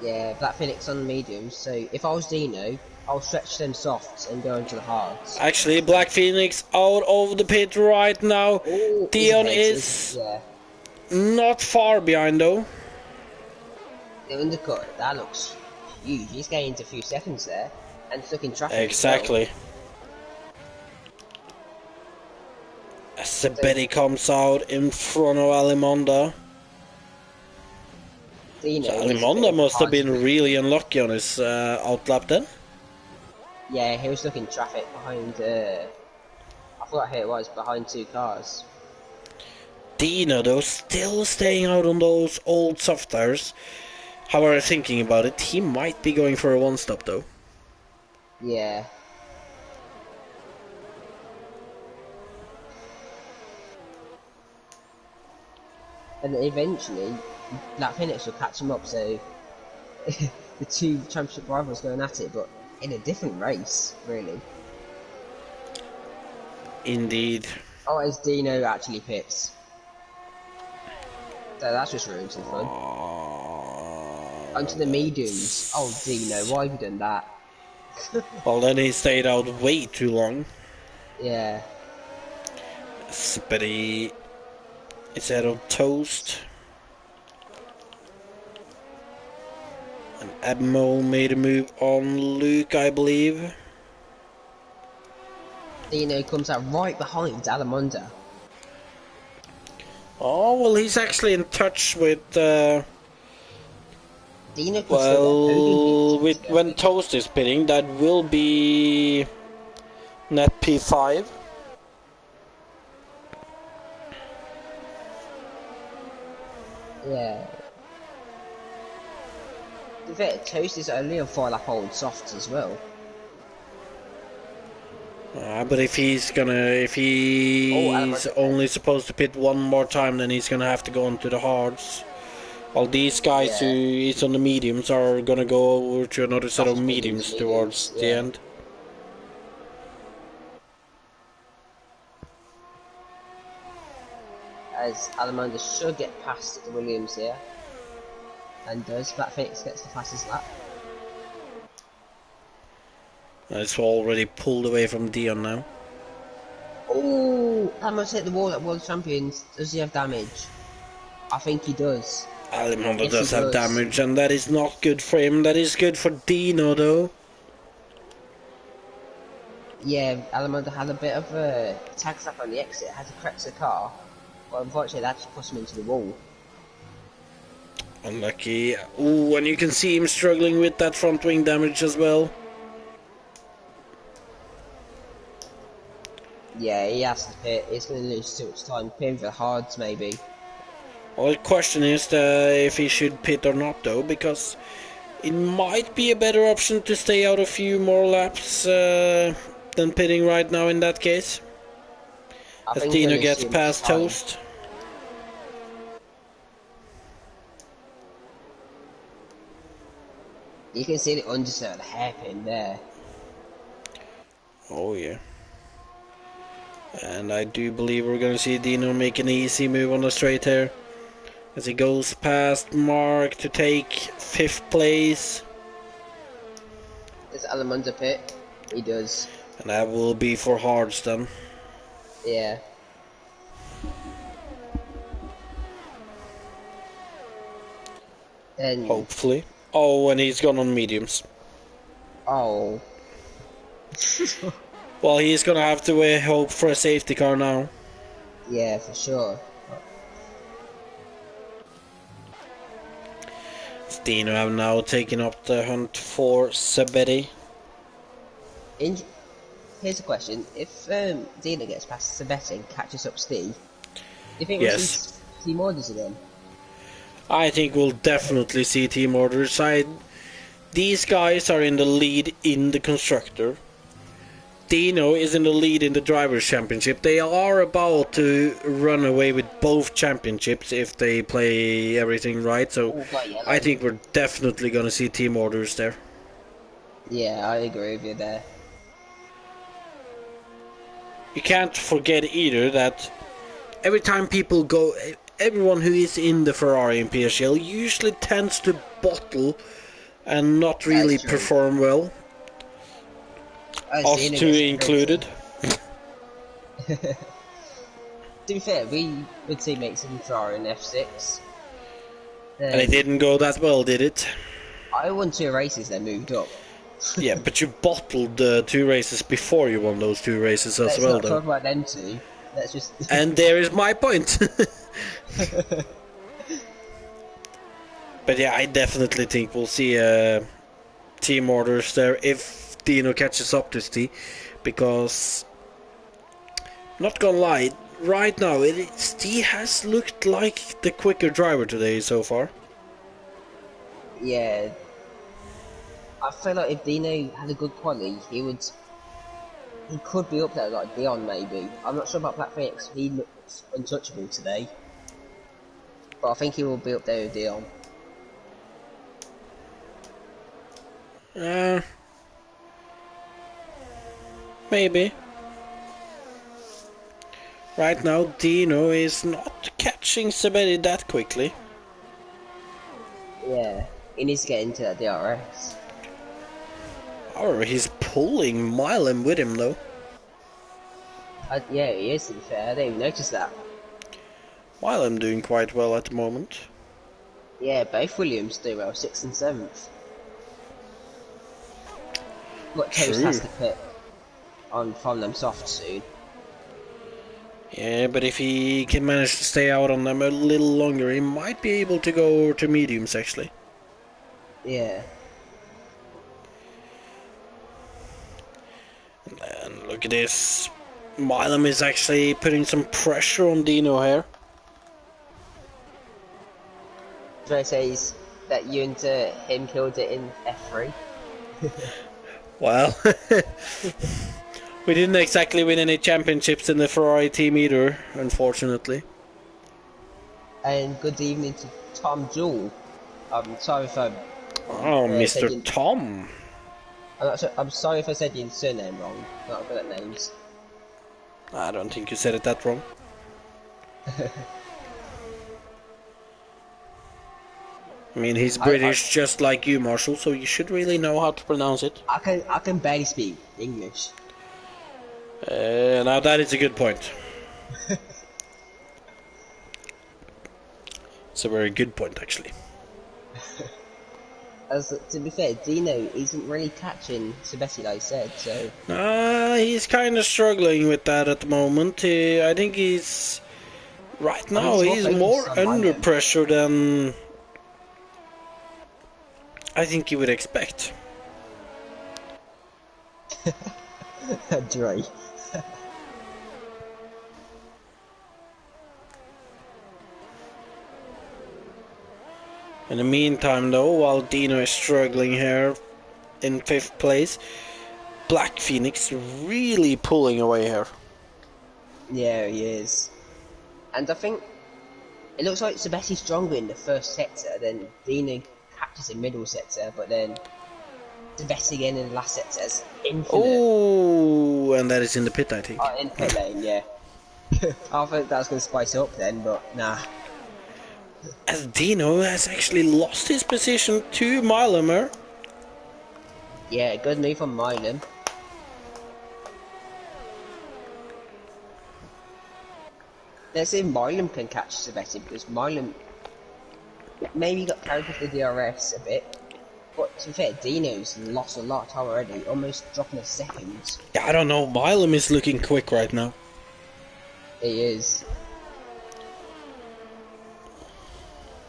yeah, Black Phoenix on the mediums, so if I was Dino, I'll stretch them softs and go into the hards. Actually, Black Phoenix out of the pit right now. Oh, he's Dion ahead, is yeah. not far behind though. The undercut, that looks huge. He's gained a few seconds there, and stuck in traffic as well. Exactly. As So, Sabetty comes out in front of Alimonda. Dino So needs a bit Alimonda of must have hard been speed. really unlucky on his outlap then. Yeah, he was stuck in traffic behind, I forgot who it was, behind 2 cars. Dino though still staying out on those old soft tires. However, thinking about it, he might be going for a one-stop though. Yeah. And eventually, Black Phoenix will catch him up, so the two championship rivals going at it, but in a different race, really. Indeed. Oh, as Dino actually pits. So that's just ruined some fun. Onto the mediums. Oh, Dino, why have you done that? Well, then he stayed out way too long. Yeah. But he is out of toast. And Admiral made a move on Luke, I believe. Dino comes out right behind Alamonda. Oh, well, he's actually in touch with Dino could still get a podium here Well, with when potentially. Toast is pitting, that will be net P5. Yeah. To be fair, Toast is only on 4 lap old softs as well. But if Oh, he's Alamondo pit. only supposed to pit one more time, then he's gonna have to go into the hards. While these guys who Yeah. is on the mediums are gonna go over to another set of Soft mediums, mediums towards mediums, the yeah. end. As Alamondo should get past the Williams here. And does. Black Phoenix gets the fastest lap. It's already pulled away from Dion now. Oh, Almost hit the wall at World Champions. Does he have damage? I think he does. Alimondo Yes, he does have does. damage, and that is not good for him. That is good for Dino, though. Yeah, Alamondo had a bit of a tag slap on the exit, had to correct the car. But unfortunately, that just pushed him into the wall. Unlucky. Ooh, and you can see him struggling with that front wing damage as well. Yeah, he has to pit. He's going to lose too much time. Pitting for the hards, maybe. Well, the question is if he should pit or not, though, because it might be a better option to stay out a few more laps than pitting right now in that case. I As think he'll Dino lose gets too much past time. Toast. You can see the underside of the hairpin there. Oh, yeah. And I do believe we're going to see Dino make an easy move on the straight here. As he goes past Mark to take 5th place. Does Alamondo pit? He does. And that will be for hards then. Yeah. Then, Hopefully. Oh, and he's gone on mediums. oh. Well, he's gonna have to hope for a safety car now. Yeah, for sure. Dino have now taken up the hunt for Sabetti. In Here's a question: if Dina gets past Sabetti and catches up Steve, do you think we'll Yes. see team orders again? I think we'll definitely see team orders. These guys are in the lead in the constructor. Dino is in the lead in the Drivers' Championship. They are about to run away with both championships if they play everything right. So Oh, got I yellow. think we're definitely going to see team orders there. Yeah, I agree with you there. You can't forget either that every time people go, everyone who is in the Ferrari in PSGL usually tends to bottle and not That really is true. perform well. As Us Dina two gets included. to be fair, we were teammates in Ferrari in F6. And it didn't go that well, did it? I won 2 races, then moved up. Yeah, but you bottled the 2 races before you won those 2 races as Let's well, not though. talk about them two. Let's just. And there is my point. But yeah, I definitely think we'll see team orders there if Dino catches up to Steve, because not gonna lie, right now Steve has looked like the quicker driver today so far. Yeah, I feel like if Dino had a good quality, he could be up there like Dion maybe. I'm not sure about Black Phoenix. He looks untouchable today, but I think he will be up there with Dion. Uh, Maybe. Right now, Dino is not catching Sabetti that quickly. Yeah, he needs to get into that DRS. However, he's pulling Milan with him though. Yeah, he is to be fair. I didn't even notice that. Milan doing quite well at the moment. Yeah, both Williams do well, 6th and 7th. But Toast True. has to pit on from them soft soon. Yeah, but if he can manage to stay out on them a little longer, he might be able to go over to mediums actually. Yeah. And look at this. Milam is actually putting some pressure on Dino here. Dre says that you and him killed it in F3. Well, we didn't exactly win any championships in the Ferrari team either, unfortunately. And good evening to Tom Jewell. Sorry if I Oh, said Mr. you. Tom. I'm sorry if I said your surname wrong. Not good at names. I don't think you said it that wrong. I mean, he's I British just like you, Marshall, so you should really know how to pronounce it. I can barely speak English. Now that is a good point. It's a very good point, actually. As to be fair, Dino isn't really catching Sebastian, like I said. So He's kind of struggling with that at the moment. I think right I think now he's more he's focused more on under Milan. pressure than I think you would expect. Dre. In the meantime, though, while Dino is struggling here in 5th place, Black Phoenix really pulling away here. Yeah, he is. And I think it looks like Sebastian's stronger in the first sector, then Dino catches in middle sector, but then Sebastian in the last sector is infinite. Oh, and that is in the pit, I think. Oh, in pit lane, yeah. I thought that was going to spice it up then, but nah. As Dino has actually lost his position to Milamer. Yeah, good move from Milan. Let's see if Milan can catch Sebastian, because Milan maybe got carried with the DRS a bit. But to be fair, Dino's lost a lot of time already, almost dropping a second. Yeah, I don't know. Milam is looking quick right now. He is.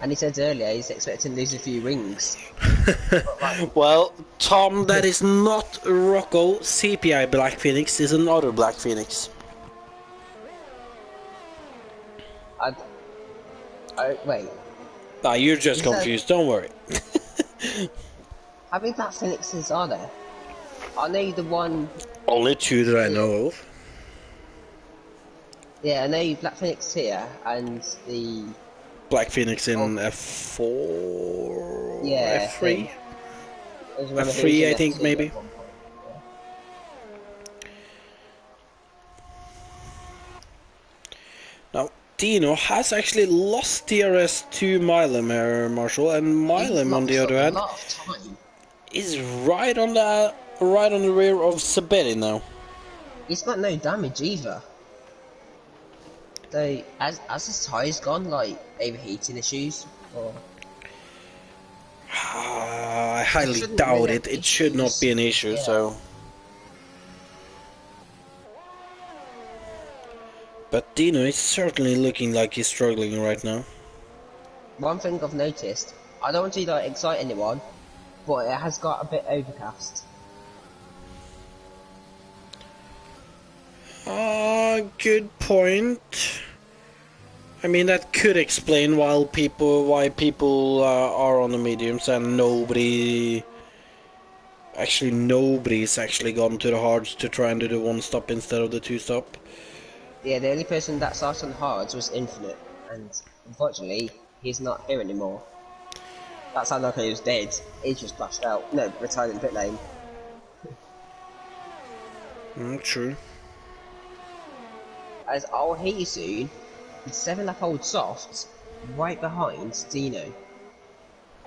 And he said earlier he's expecting to lose a few rings. Well, Tom, that is not Rocco. CPI Black Phoenix is another Black Phoenix. I, wait. Nah, you're just Is that, confused. Don't worry. how many Black Phoenixes are there? I know the one. Only two that I Here. know of. Yeah, I know Black Phoenix here and the. Black Phoenix in Oh, F4, yeah, him. F3, I just remember he was F3, in I think F2 maybe. at one point. Yeah. Now, Dino has actually lost DRS to Milam here, Marshall, and He's Milam, on the lost a other hand, lot of time. is right on the rear of Sabetti now. He's got no damage either. So, as his tyres gone, like, overheating issues, or... I It highly shouldn't really doubt have it. It should not issues. be an issue, Yeah. so. But Dino is certainly looking like he's struggling right now. One thing I've noticed, I don't want to like excite anyone, but it has got a bit overcast. Good point. I mean, that could explain why people are on the mediums and nobody's actually gone to the hards to try and do the one stop instead of the two stop. Yeah, the only person that started on hards was Infinite, and unfortunately, he's not here anymore. That sounded like he was dead. He just crashed out. No, retired in pit lane. True. As I'll hear you soon, the 7-lap old soft, right behind Dino.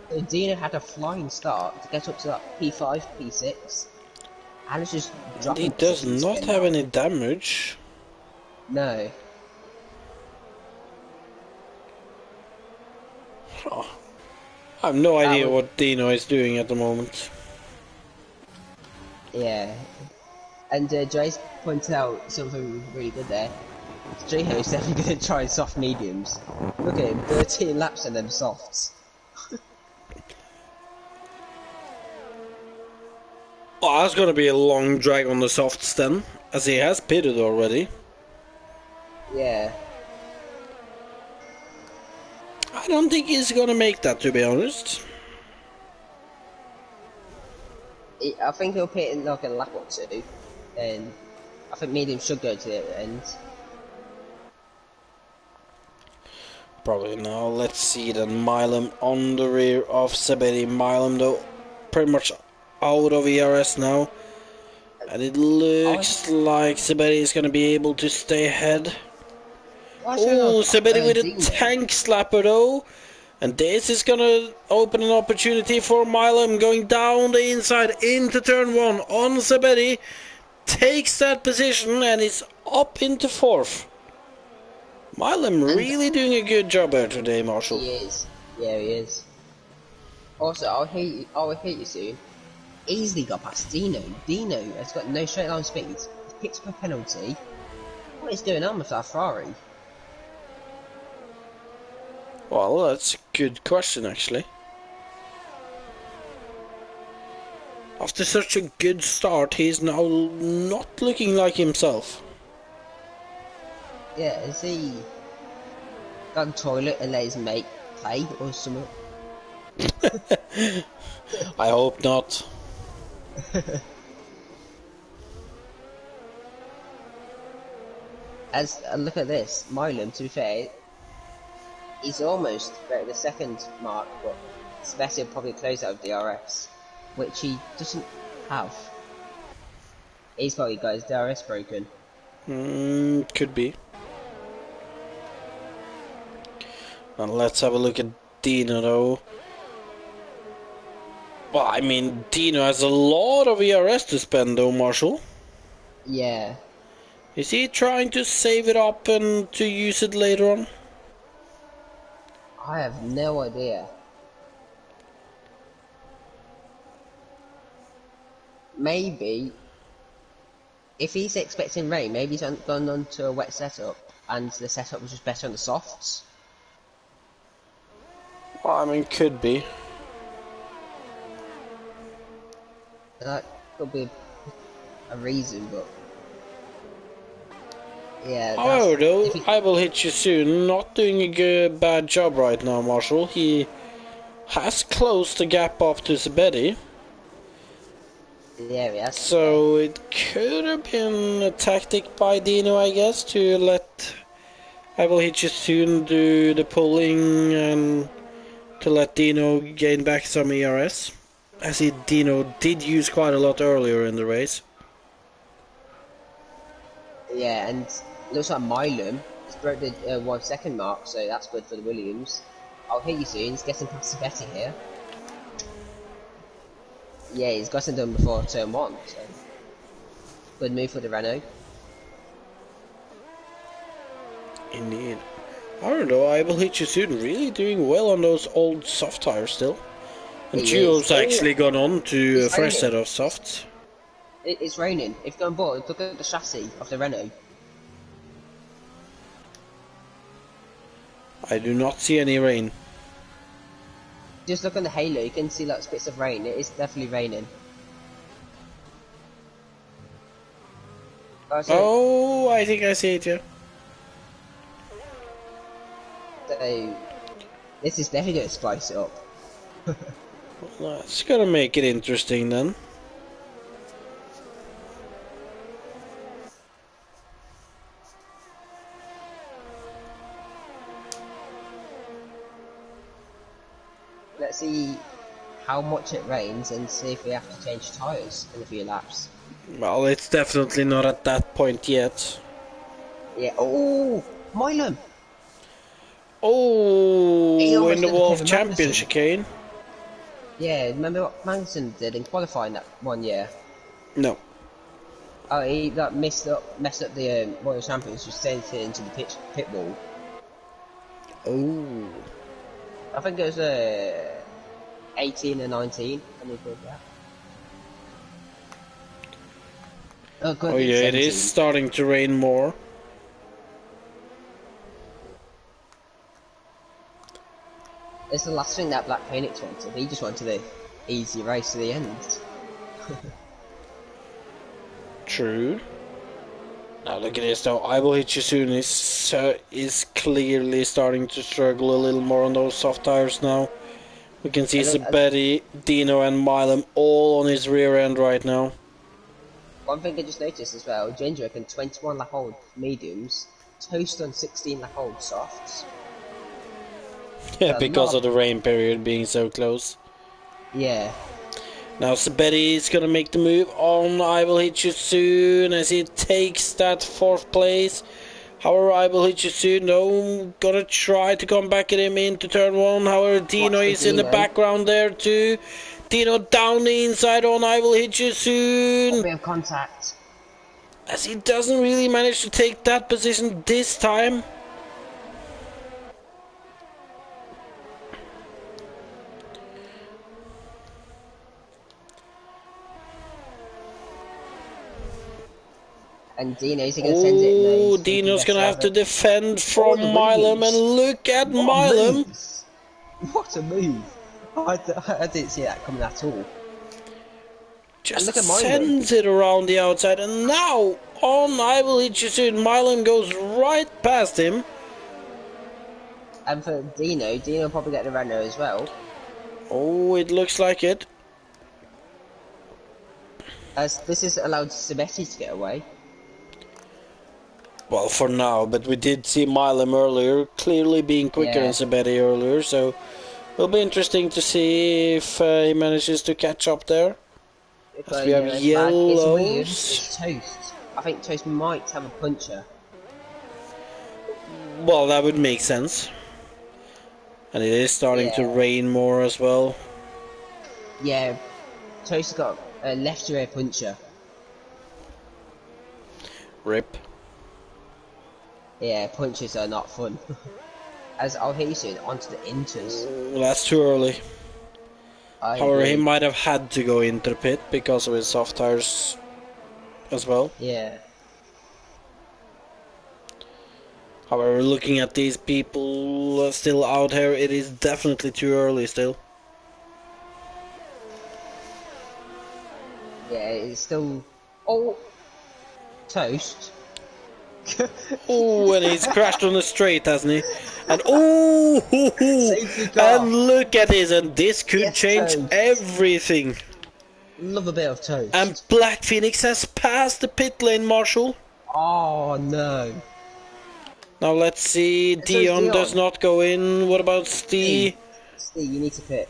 So Dino had a flying start to get up to that P5, P6, and it's just And he dropping does positions not again have now. any damage. No. Oh, I have no idea Was, what Dino is doing at the moment. yeah. And Jay's pointed out something really good there. J-Ho is definitely going to try soft mediums. Look at him, 13 laps and them softs. Oh, that's gonna be a long drag on the softs then, as he has pitted already. Yeah. I don't think he's gonna make that, to be honest. I think he'll pit in like a lap or two, and I think medium should go to the end. Probably now. Let's see then. Milam on the rear of Saberi. Milam though pretty much out of ERS now. And it looks like Saberi is gonna be able to stay ahead. Why should Oh, Saberi with a Dino? tank slapper though. And this is gonna open an opportunity for Milam going down the inside into turn 1 on Saberi. Takes that position and is up into 4th. Milam And really doing a good job here today, Marshall. he is. Yeah, he is. Also, I'll hit you soon. Easily got past Dino. Dino has got no straight line speed. He picks up a penalty. What is going on with that Ferrari? Well, that's a good question, actually. After such a good start, he's now not looking like himself. Yeah, is he got a toilet and let his mate play or something? I hope not. As look at this, Milam, to be fair, he's almost at the second mark, but Sveti will probably close out of DRS, which he doesn't have. He's probably got his DRS broken. Could be. And let's have a look at Dino, though. Well, I mean, Dino has a lot of ERS to spend, though, Marshall. Yeah, Is he trying to save it up and to use it later on? I have no idea. Maybe if he's expecting rain, maybe he's gone on to a wet setup, and the setup was just better on the softs. Well, I mean, could be. That could be a reason, but yeah, that's However, though, if he, I will hit you soon. Not doing a good, bad job right now, Marshall. He has closed the gap up to Zabedi. yeah, yes, yeah, So it could have been a tactic by Dino, I guess, to let I will hit you soon do the pulling and to let Dino gain back some ERS. I see Dino did use quite a lot earlier in the race. yeah, and looks like Milam has broke the 1 second mark, so that's good for the Williams. I'll hit you soon. He's getting past Betty here. Yeah, he's got it done before turn 1, so good move for the Renault. Indeed. I don't know, I will hit you soon. Really doing well on those old soft tires still. And He is. Gio's actually gone on to a It's fresh set raining. of softs. It's raining. If you go on board, look at the chassis of the Renault. I do not see any rain. Just look on the halo, you can see like bits of rain. It is definitely raining. Oh, I think I see it, yeah. So this is definitely going to spice it up. Well, that's gonna make it interesting then. Let's see how much it rains and see if we have to change tyres in a few laps. Well, it's definitely not at that point yet. Yeah. Oh, Milam! He Oh, in almost the did the Wolf Kevin Champion Magnussen. chicane? Yeah, remember what Magnussen did in qualifying that 1 year? No. Oh, he like messed up the Royal Champions, just sent it into the pit wall. Oh. I think it was 18 and 19 when he did that. Oh, Oh good, yeah, it 17. is starting to rain more. It's the last thing that Black Phoenix wanted. He just wanted the easy race to the end. True. Now look at this though. I Will Hit You Soon is clearly starting to struggle a little more on those soft tires now. We can see Zabetti, Dino and Milam all on his rear end right now. One thing I just noticed as well, Ginger can 21 lap old mediums, Toast on 16 lap old softs. Yeah, because of the rain period being so close. Yeah. Now Zabetti is gonna make the move on I Will Hit You Soon as he takes that 4th place. However, I Will Hit You Soon, no, gonna try to come back at him into turn 1. However, Dino is in the background there too. Dino down the inside on I Will Hit You Soon. A bit of contact. As he doesn't really manage to take that position this time. And Dino's going to send it. Oh, Dino's going to have to defend from Milam, and look at Milam. What a move. I didn't see that coming at all. Just sends it around the outside, and now on I Will Hit You Soon, Milam goes right past him. And for Dino probably get the runner as well. Oh, it looks like it. As this has allowed Zabetti to get away. Well, for now, but we did see Milam earlier, clearly being quicker than Zabetti earlier, so it'll be interesting to see if he manages to catch up there. As we have yellows. It's Toast. I think Toast might have a puncher. Well, that would make sense. And it is starting to rain more as well. Yeah, Toast has got a left rear puncher. Rip. Yeah, punches are not fun. As I'll hit you soon, onto the inters. Well, that's too early. However, he might have had to go into the pit because of his soft tires as well. Yeah. However, looking at these people still out here, it is definitely too early still. Yeah, it's still... Oh! Toast. Oh, and he's crashed on the straight, hasn't he? And oh, and look at this, and this could change everything. Love a bit of Toast. And Black Phoenix has passed the pit lane, Marshall. Oh no. Now let's see, Dion does not go in. What about Steve? Steve, you need to pit.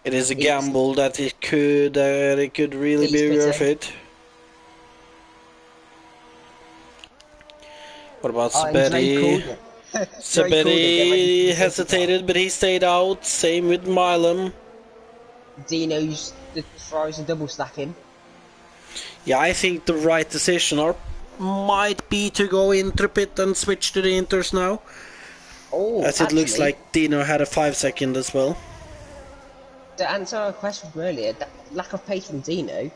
It is a gamble that it could really be worth it. What about Zabetti? Zabetti hesitated, but he stayed out. Same with Milam. Dino's the Ferraris are double stacking. Yeah, I think the right decision might be to go into the pit and switch to the inters now. Oh, as it looks like Dino had a 5-second as well. To answer our question from earlier, that lack of pace from Dino,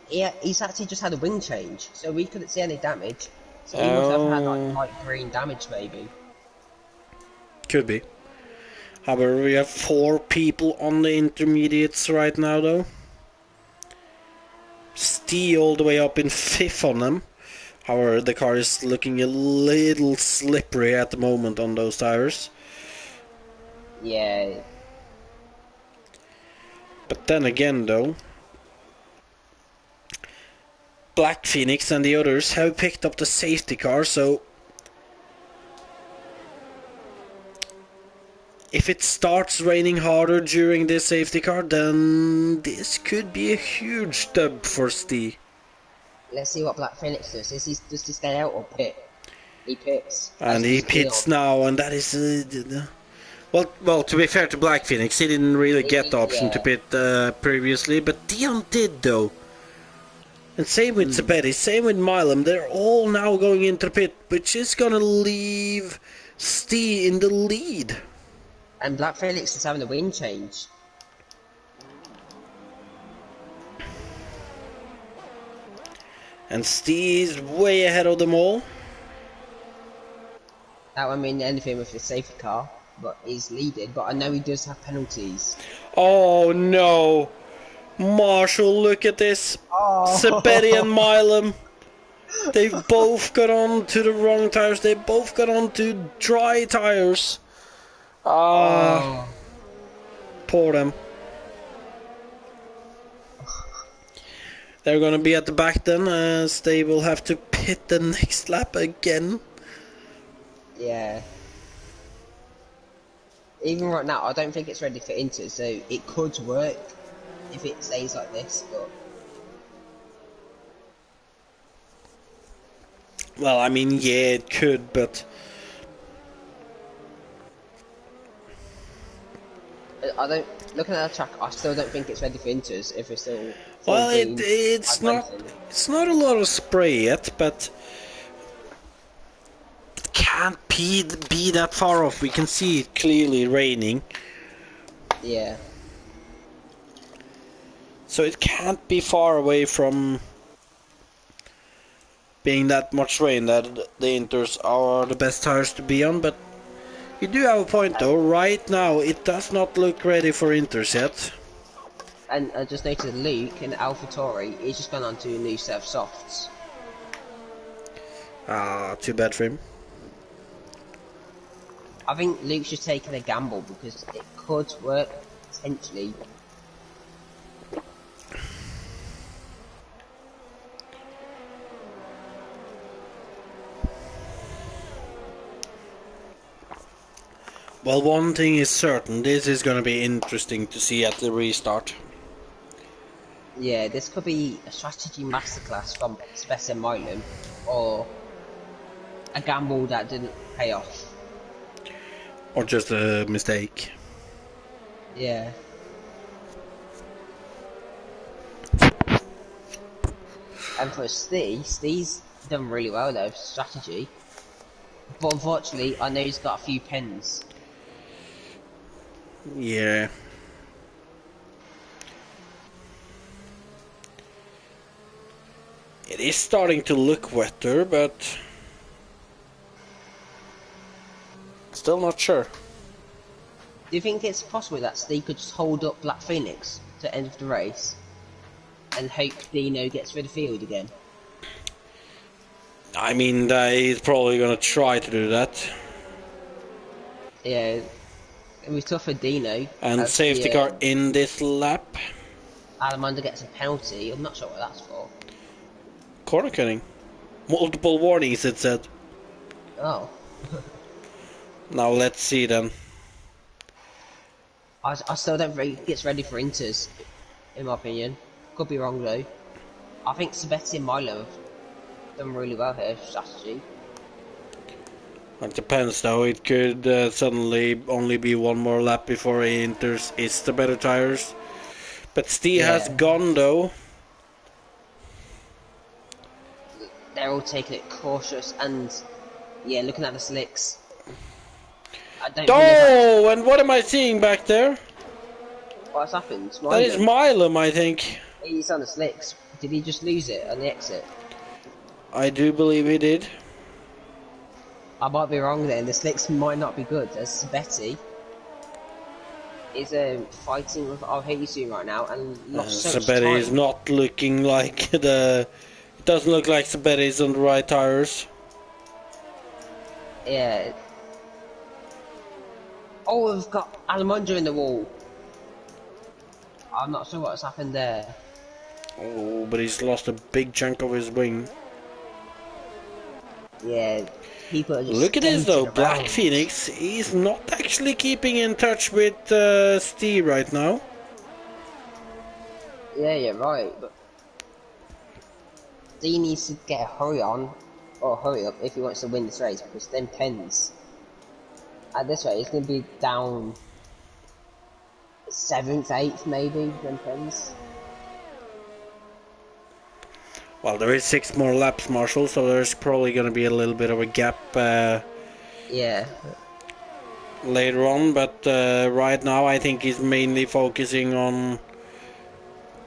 he's actually just had a wing change, so we couldn't see any damage. So he must have had like light green damage, maybe. Could be. However, we have 4 people on the intermediates right now, though. Stee all the way up in 5th on them. However, the car is looking a little slippery at the moment on those tires. Yeah. But then again, though, Black Phoenix and the others have picked up the safety car, so if it starts raining harder during this safety car, then this could be a huge dub for Stee. Let's see what Black Phoenix does. Does he stay out or pit? He pits. And he pits now, and that is... well, to be fair to Black Phoenix, he didn't really get the option to pit previously, but Dion did, though. And same with Zabetti, same with Milam, they're all now going into the pit, which is gonna leave Stee in the lead. And Black Phoenix is having a wing change. And Stee's way ahead of them all. That won't mean anything with the safety car, but he's leading, but I know he does have penalties. Oh no! Marshall, look at this. Sabetti and Oh, Milam. They've both got on to the wrong tires. They both got on to dry tires. Ah, oh, poor them. They're gonna be at the back then, as they will have to pit the next lap again. yeah. Even right now, I don't think it's ready for Inter, so it could work if it stays like this. But Well, I mean, yeah, it could, but I don't. Looking at the track, I still don't think it's ready for Inters if it's still full well, green it's and not racing. it's not a lot of spray yet, but it can't be that far off. We can see it clearly raining, Yeah, so it can't be far away from being that much rain that the Inters are the best tires to be on. But you do have a point and, though. Right now, it does not look ready for Inters yet. and I just noticed Luke and AlphaTauri is just gone on to a new set of softs. Ah, too bad for him. I think Luke's just taking a gamble because it could work potentially. Well, one thing is certain, this is going to be interesting to see at the restart. Yeah, this could be a strategy masterclass from Spencer Milan or a gamble that didn't pay off. Or just a mistake. Yeah. And for Steve's done really well though, strategy. But unfortunately, I know he's got a few pens. Yeah. It is starting to look wetter, but still not sure. Do you think it's possible that Steve could just hold up Black Phoenix to end of the race and hope Dino gets rid of field again? I mean, he's probably going to try to do that. Yeah, it was tough for Dino And as safety the car in this lap. Alamander gets a penalty. I'm not sure what that's for. Corner cutting. Multiple warnings, it said. Oh. Now let's see then. I still don't think he gets ready for Inters, in my opinion. Could be wrong though. I think Sabetti and Milo have done really well here, strategy. It depends though, it could suddenly only be one more lap before he enters is the better tires. But Steve has Yeah, gone though. they're all taking it cautious and, yeah, looking at the slicks. I don't think they've actually... Oh, and what am I seeing back there? What's happened? That is Milo. Milam, I think. He's on the slicks. Did he just lose it on the exit? I do believe he did. I might be wrong then. The slicks might not be good, as Sabetti is fighting with our Hazy right now and lost so much Sabetti is time. not looking like the... It doesn't look like Sabetti is on the right tires. Yeah. Oh, we've got Almondra in the wall. I'm not sure what's happened there. Oh, but he's lost a big chunk of his wing. Yeah, people are just Look at this though, skating Black around. Phoenix, he's not actually keeping in touch with Steve right now. Yeah, you're right, but Dean needs to get a hurry on, or hurry up if he wants to win this race, because them pens, at this rate, it's going to be down 7th, 8th maybe, them pens. Well, there is 6 more laps, Marshall, so there's probably going to be a little bit of a gap Yeah, later on, but right now I think he's mainly focusing on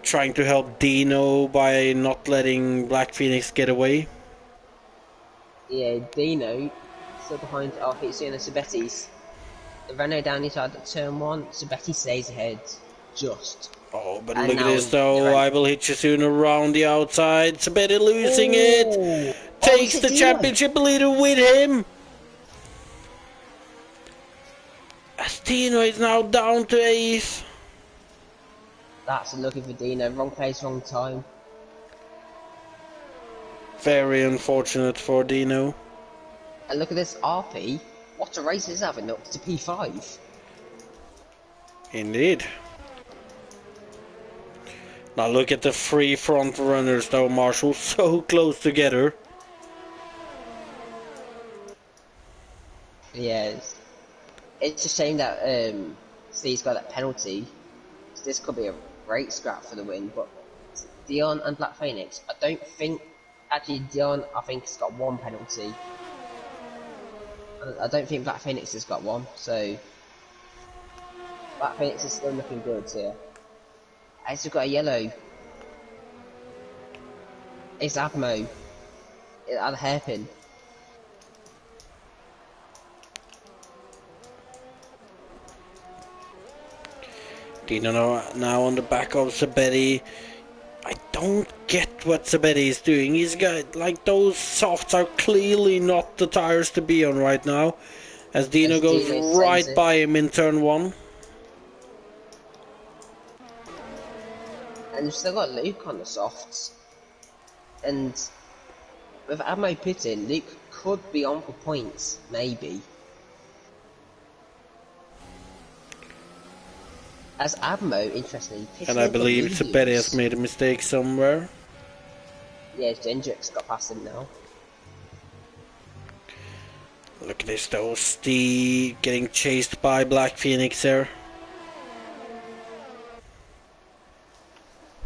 trying to help Dino by not letting Black Phoenix get away. yeah, Dino, still behind RPC and the Sabettis. The Renault down inside at turn 1, Sabetti stays ahead, just. Oh, but And look at now this though. they're I will hit you soon around the outside. Sabedi losing it. oh, oh, he's Takes hit the Dino. championship leader with him. Astino is now down to 8th. That's unlucky for Dino. Wrong place, wrong time. Very unfortunate for Dino. And look at this RP. What a race is having up to P5. Indeed. Now look at the three front runners though, Marshall. So close together. Yeah, it's a shame that Steve's got that penalty. This could be a great scrap for the win, but Dion and Black Phoenix, I don't think. Actually, Dion, I think, has got one penalty. I don't think Black Phoenix has got one, so Black Phoenix is still looking good here. He's got a yellow. It's Abmo. At a hairpin. Dino now on the back of Sabedi. I don't get what Sabedi is doing. He's got, like, those softs are clearly not the tires to be on right now. As Dino As goes Dino sends right it. by him in turn 1. And we've still got Luke on the softs. And with Abmo pitting, Luke could be on for points, maybe. As Abmo, interestingly, pitting And I in for believe Sabedi has Williams. made a mistake somewhere. Yeah, Gendrix got past him now. Look at this though, Steve getting chased by Black Phoenix there.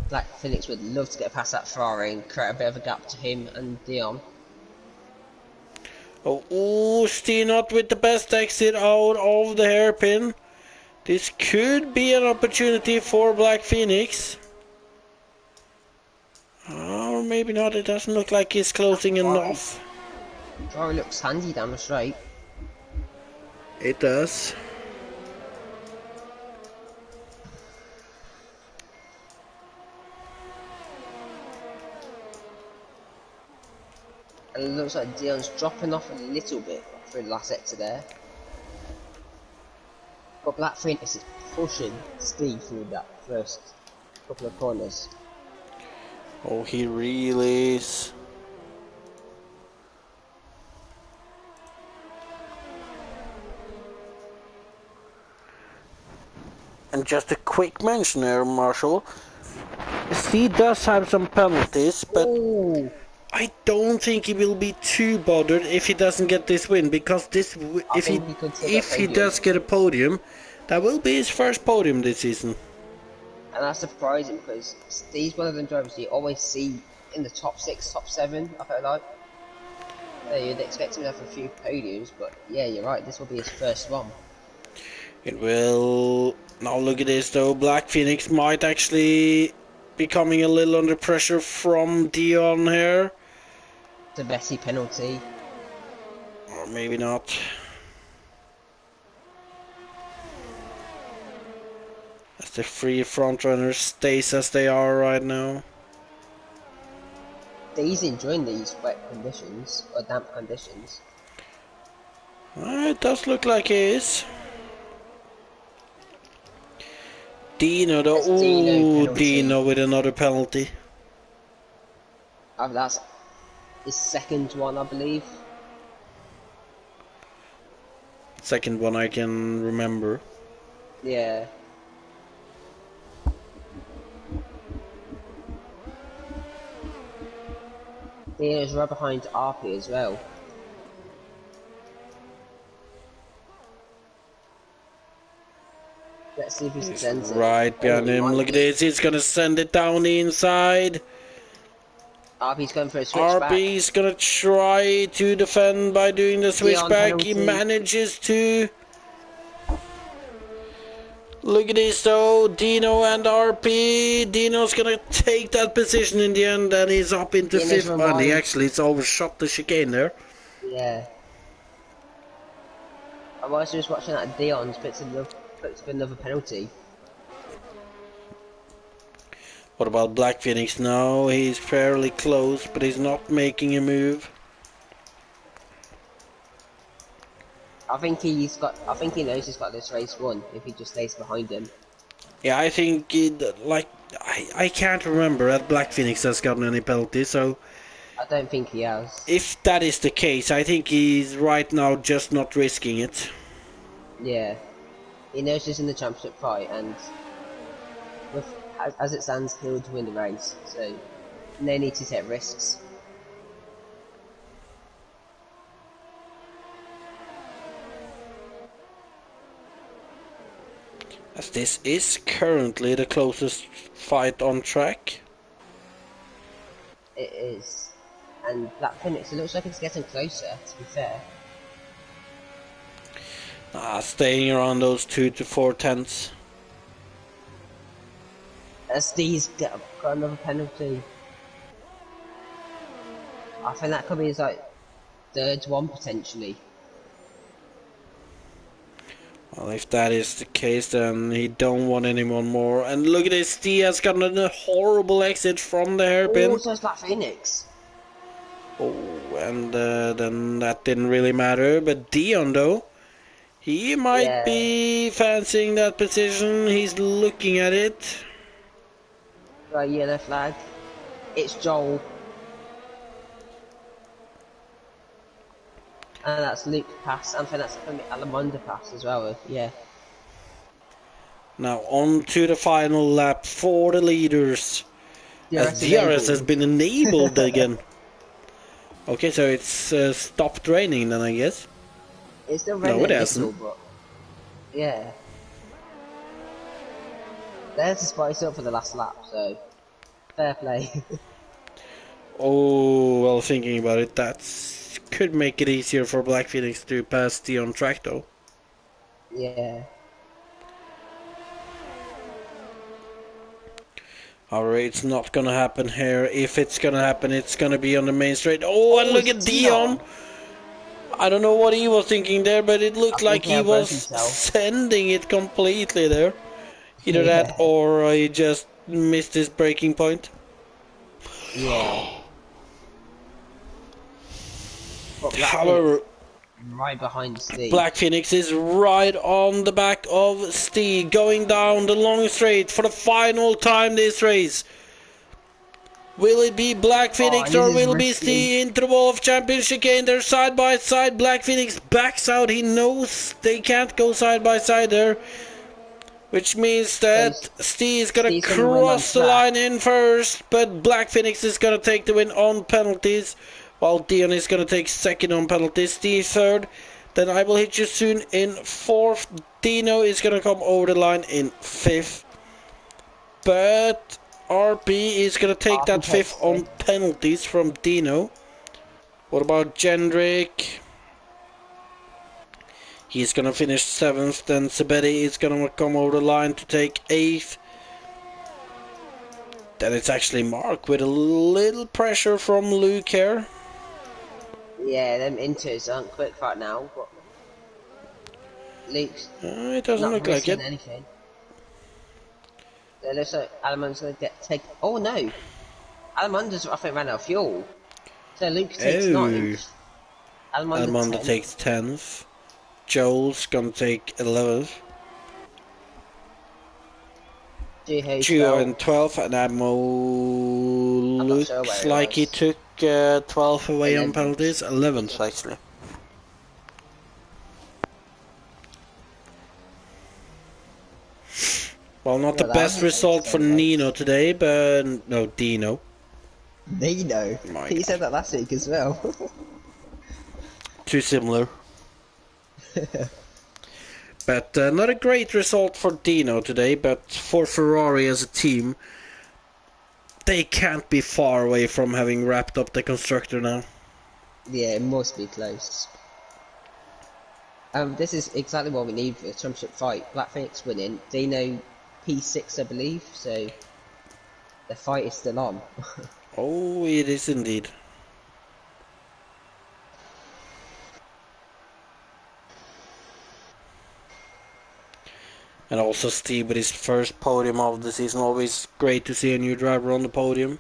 Black Phoenix would love to get past that Ferrari and create a bit of a gap to him and Dion. Oh, Steve not with the best exit out of the hairpin. This could be an opportunity for Black Phoenix. Or maybe not, it doesn't look like he's closing enough. Ferrari looks handy down the straight. It does. And it looks like Dion's dropping off a little bit through the last sector there. But Black Phoenix is pushing Steve through that first couple of corners. Oh, he really is. And just a quick mention there, Marshall. Steve does have some penalties, but Ooh. I don't think he will be too bothered if he doesn't get this win, because this, I think he could take a if he podium. does get a podium, that will be his first podium this season. And that's surprising because Steve's one of them drivers you always see in the top 6, top 7, I feel like. So you'd expect him to have a few podiums, but yeah, you're right, this will be his first one. It will. Now look at this though. Black Phoenix might actually be coming a little under pressure from Dion here. It's a Vessi penalty. Or maybe not. As the three front runners stays as they are right now. He's enjoying these wet conditions, or damp conditions. It does look like he is. Dino though. That's Dino Ooh, penalty. Dino with another penalty. That's his second one, I believe. Second one I can remember. Yeah. Dino's right behind RP as well. Let's see if he He's sends it. right behind he him. might Look at be. this. He's gonna send it down the inside. RP's going for a switchback. RB's gonna try to defend by doing the switchback. He penalty. manages to. Look at this though, Dino and RP. Dino's gonna take that position in the end, and he's up into Dino's 5th. And he revived. actually it's overshot the chicane there. Yeah. I was just watching that Dion's puts up another penalty. What about Black Phoenix? No, he's fairly close, but he's not making a move. I think he's got. I think he knows he's got this race won if he just stays behind him. Yeah, I think I can't remember that Black Phoenix has gotten any penalties, so I don't think he has. if that is the case, I think he's right now just not risking it. Yeah, he knows he's in the championship fight, and with as it stands, he would win the race. So no need to take risks. As this is currently the closest fight on track. It is, and Black Phoenix. It looks like it's getting closer. To be fair. Staying around those 2 to 4 tenths. SD's got another penalty. I think that could be his like third one potentially. Well, if that is the case, then he don't want anyone more. And look at this, D has gotten a horrible exit from the hairpin. Oh, so it's Black Phoenix. Oh, and then that didn't really matter. But Dion, though, he might Yeah. be fancying that position. He's looking at it. Right, yellow flag. It's Joel. And that's Luke pass. I think that's Alamonda pass as well. Yeah. Now on to the final lap for the leaders. As DRS DRS has enabled. been enabled again. Okay, so it's stopped raining then, I guess. It's still No, raining it a hasn't. little, but yeah. There's the spice up for the last lap, so fair play. Oh, well, thinking about it, that could make it easier for Black Phoenix to pass D on track, though. Yeah. However, it's not gonna happen here. If it's gonna happen, it's gonna be on the main straight. Oh, and Oh, look it's at Dion! Dion. I don't know what he was thinking there, but it I looked like think he he broke was himself. sending it completely there. Either that Yeah. or he just missed his breaking point. Yeah. But Black Phoenix However, right behind Steve. Black Phoenix is right on the back of Steve, going down the long straight for the final time this race. Will it be Black Oh, Phoenix and this or is will it be risky. Steve into the wall of championship again? They're side by side. Black Phoenix backs out. He knows they can't go side by side there. Which means So that Steve is gonna Steve's gonna win on cross the track. line in first, but Black Phoenix is gonna take the win on penalties, while Dion is gonna take second on penalties. Steve third. Then I will hit you soon in fourth. Dino is gonna come over the line in fifth. But RP is gonna take RP that fifth takes on fifth. penalties from Dino. What about Jendrik? He's gonna finish seventh. Then Sabetti is gonna come over the line to take eighth. Then it's actually Mark with a little pressure from Luke here. Yeah, them inters aren't quick right now, but Luke's It doesn't not look like risking it. anything. So it looks like Alamon's gonna take. Oh no, Alamon's I think ran out of fuel. So Luke takes Oh, ninth. Alamonda Almonda 10th. takes 10th. Joel's gonna take 11th. Juho Gio in 12th. 12th, and Admo I'm not sure where looks he like he was. took 12th away on 11th. penalties. 11th, actually. Well, not the Well, that best wasn't result for so late. Nino today, but no, Dino. Nino. My He God. said that last week as well. Too similar. But not a great result for Dino today, but for Ferrari as a team, they can't be far away from having wrapped up the constructor now. Yeah, it must be close. This is exactly what we need for the championship fight. Black Phoenix winning. Dino P6, I believe. So the fight is still on. Oh, it is indeed. And also Steve with his first podium of the season. Always great to see a new driver on the podium.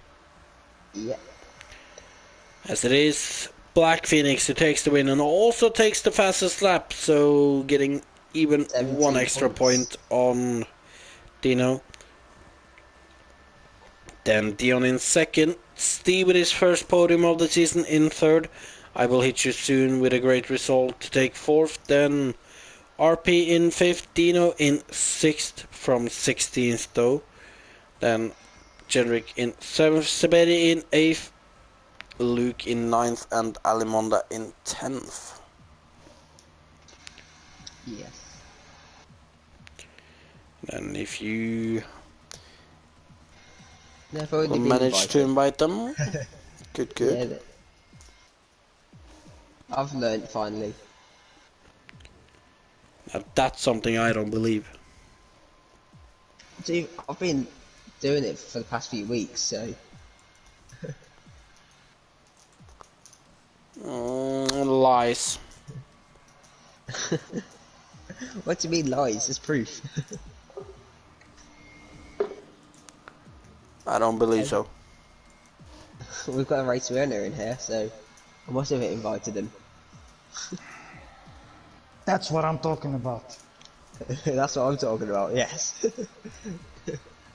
Yeah. As it is, Black Phoenix who takes the win and also takes the fastest lap, so getting even one 17 extra points. point on Dino. Then Dion in second, Steve with his first podium of the season in third. I will hit you soon with a great result to take fourth. Then RP in fifth, Dino in sixth from 16th though. Then Jedrick in seventh, Sebedi in eighth, Luke in ninth, and Alimonda in 10th. Yes. And if you They've will already been manage to invited. invite them, good, good. Yeah, I've learnt finally. Now, that's something I don't believe. See, I've been doing it for the past few weeks, so Lies. what do you mean lies? There's proof. I don't believe And so. we've got a race winner in here, so I must have invited him. That's what I'm talking about. That's what I'm talking about, yes.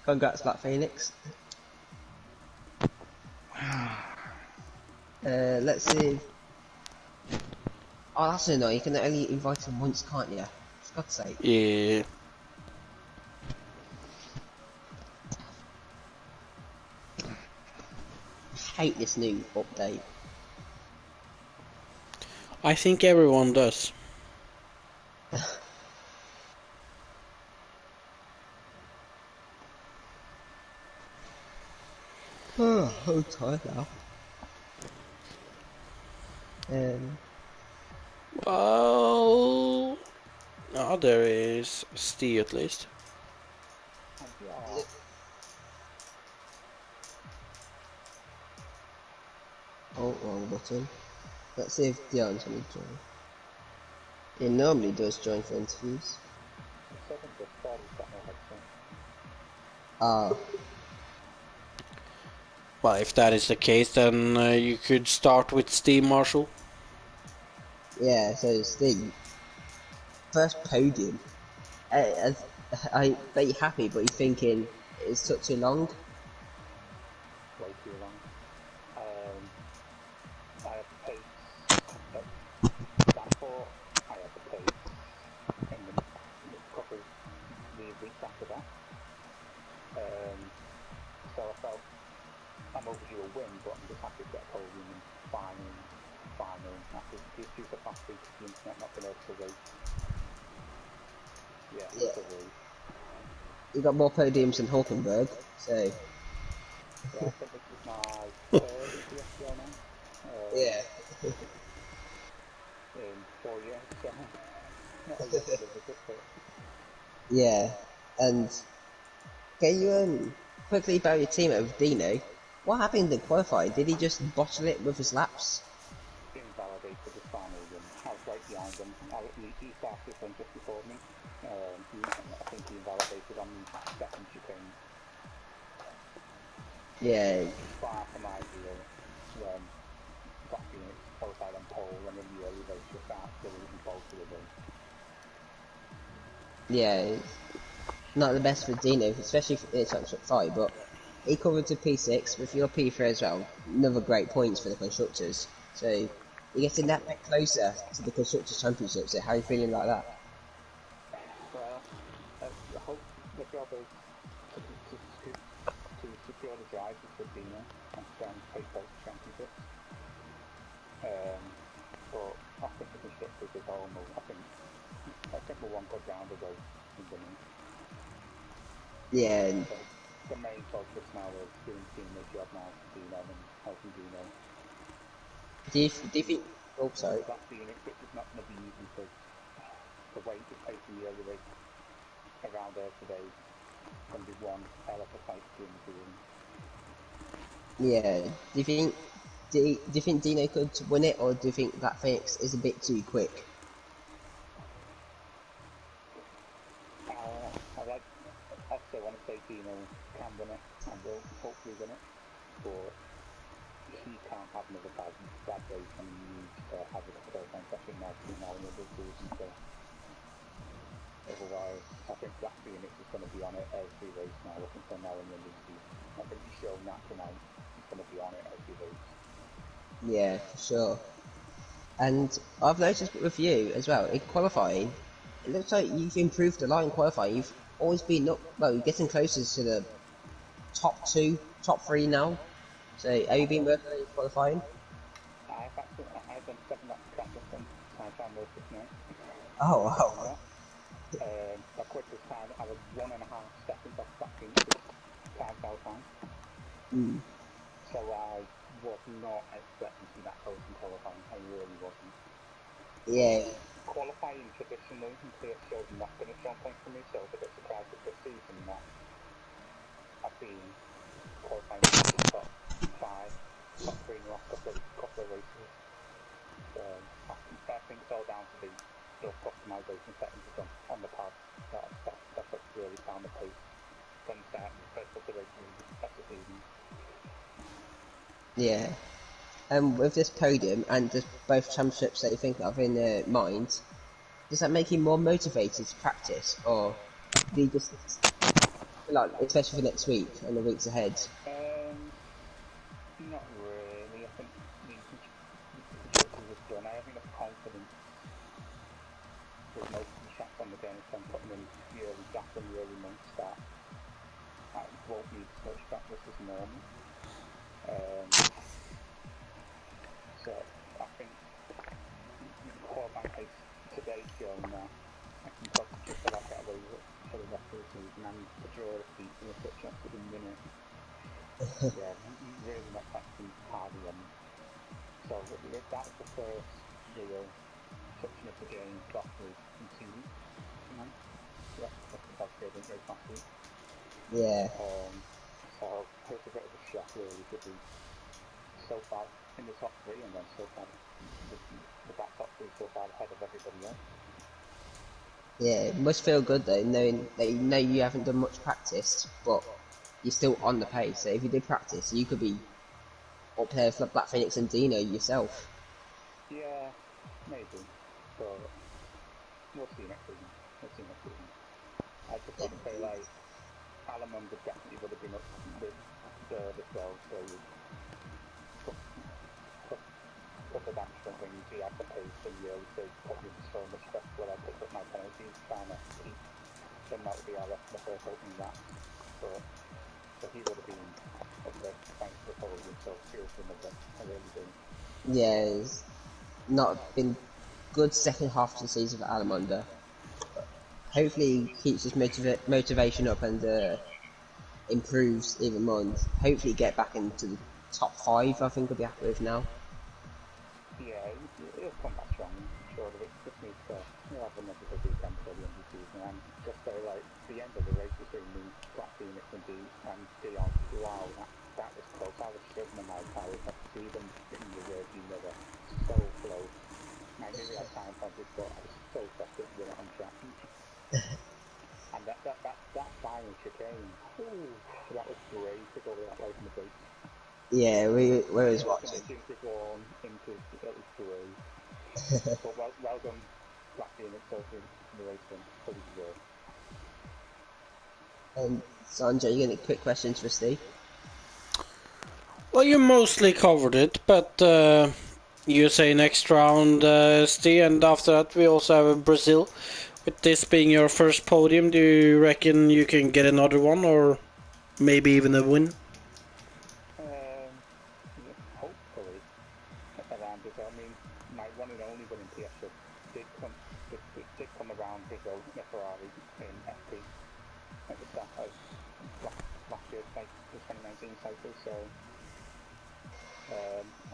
Congrats, Black Phoenix. Let's see. Oh, that's annoying. You can only invite him once, can't you? For God's sake. Yeah. I hate this new update. I think everyone does. Oh, I'm tired now. Well, oh, there is Steve at least. Oh, wrong button. Let's see if Dion's gonna join. He normally does join for interviews. Ah, Well, if that is the case, then you could start with Steve Marshall. yeah, so Steve, first podium. I bet you're happy, but you're thinking it's took too long. Way too long. I had the pace at Stanford, I had the pace in the couple of the weeks after that. So I felt I'm overdue a win, but I'm just happy to get a podium and final. After the issues of last week, the internet not been able to wait. Yeah, Yeah, it's a relief. you got more podiums than Hulkenberg, so Yeah, I think this is my third in PSGL now. yeah. In 4 years, so not a record, is it? But Yeah, and can you quickly about your team with Dino? What happened in qualifying? Did he just bottle it with his laps? invalidated his final run. I was right behind him. He started his run just before me. I think he invalidated on the second chicane. Yeah, Far from ideal when Black Phoenix qualified on pole and in the early race just absolutely bolted it in. yeah, not the best for Dino, especially for the championship fight, but he covered to P6 with your P3 as well. Another great points for the constructors. So you're getting that bit closer to the constructors championship. So how are you feeling like that? Well, I hope the job is to secure the drive for Dino and then take both championships. But I think the constructors as a whole, I think we're one good round away from winning. Yeah, and So the main focus now is doing Dino's job now for Dino and helping Dino. do you think? Oh, sorry. Black Phoenix, it's not going to be easy because the way the pace in the early race around there today is going to be one hell of a fight between the two of them. Yeah, do you think Dino could win it, or do you think that Phoenix is a bit too quick? I'd still want to say Dino can win it and will hopefully win it, but he can't have another bad race and he needs to have a qualifying session now between now and the other season. So otherwise, I think Black Phoenix is going to be on it every race now up until now and the end of the season. I think he's shown that tonight. He's going to be on it every race. Yeah, for sure. And I've noticed with you as well, in qualifying, it looks like you've improved a lot in qualifying. You've always been up, well, you're getting closer to the top two, top three now. So have you been working on your qualifying? I've done 7 laps of practice and time races now. Oh, I've done wow. that. My quickest time, I was 1.5 seconds off Black Phoenix's time. Mm. So I was not expecting to be that close in qualifying. I really wasn't. Yeah, Qualifying traditionally in PSGL has not been a strong point for me, so I was a bit surprised at this season that I've been qualifying top 5, top 3 in the last couple of races. So I think it's all down to the optimization settings on the pad. That's what's really found the pace from the start, the first couple of races of the season. yeah. And with this podium and just both championships that you think of in mind, does that make you more motivated to practice, or do you just like, especially for next week and the weeks ahead? Not really. I think the choices are done. I have enough confidence with most of the shots on the game from putting in the early gap and the early months that I won't need as much practice as normal. So I think the qualifying pace today shown that I can probably just about get away with it for the rest of the season, and to draw a feet in a touch up to the minute. Yeah, really not practicing hardly any. So that was the first real touching of the game properly in 2 weeks tonight. So that's the fact I didn't race last week. Yeah, So it's a bit of a shock really to be so far in the top 3 and then so far the back top 3 so far ahead of everybody else. yeah. It must feel good though, knowing that you know you haven't done much practice, but you're still on the pace. So if you did practice, you could be up there for Black Phoenix and Dino yourself. Yeah, maybe. But we'll see next season. I just Yeah, would say like Alamanda definitely would have been up with the 12, so put, put the damage from things. He had the pace and the early stage put me so much stress where I picked up my penalties trying to keep him out of the RF in the first opening lap. But so he would have been up there fighting for the podium, so feel for him a bit. I really do. yeah. It's not been good second half of the season for Alamander. Hopefully, he keeps his motivation up and improves even more. And hopefully, get back into the top 5. I think I'll be happy with now. Yeah, he'll come back strong. Sure, but it just needs to have another good weekend before the end of the season. And just say like the end of the race between me, Black Phoenix and Dion. Wow, that was close. I was shitting in my tires. I could see them in the rearview mirror, so close. And I knew we had time punches, but I was so desperate to win it on track. And that final chicane, ooh, that was great to go that way from the base. Yeah, we was From the watching. Kingsley Vaughan into it was great. But well done, Black Phoenix, over the racing, fully deserved. And Sanjay, you got any quick questions for Steve? Well, you mostly covered it, but you say next round, Steve, and after that we also have Brazil. With this being your first podium, do you reckon you can get another one, or maybe even a win? Hopefully, around Brazil. I mean, my one and only win in PSGL did come around Brazil in a Ferrari in FP at the start of last year's the 2019 cycle. So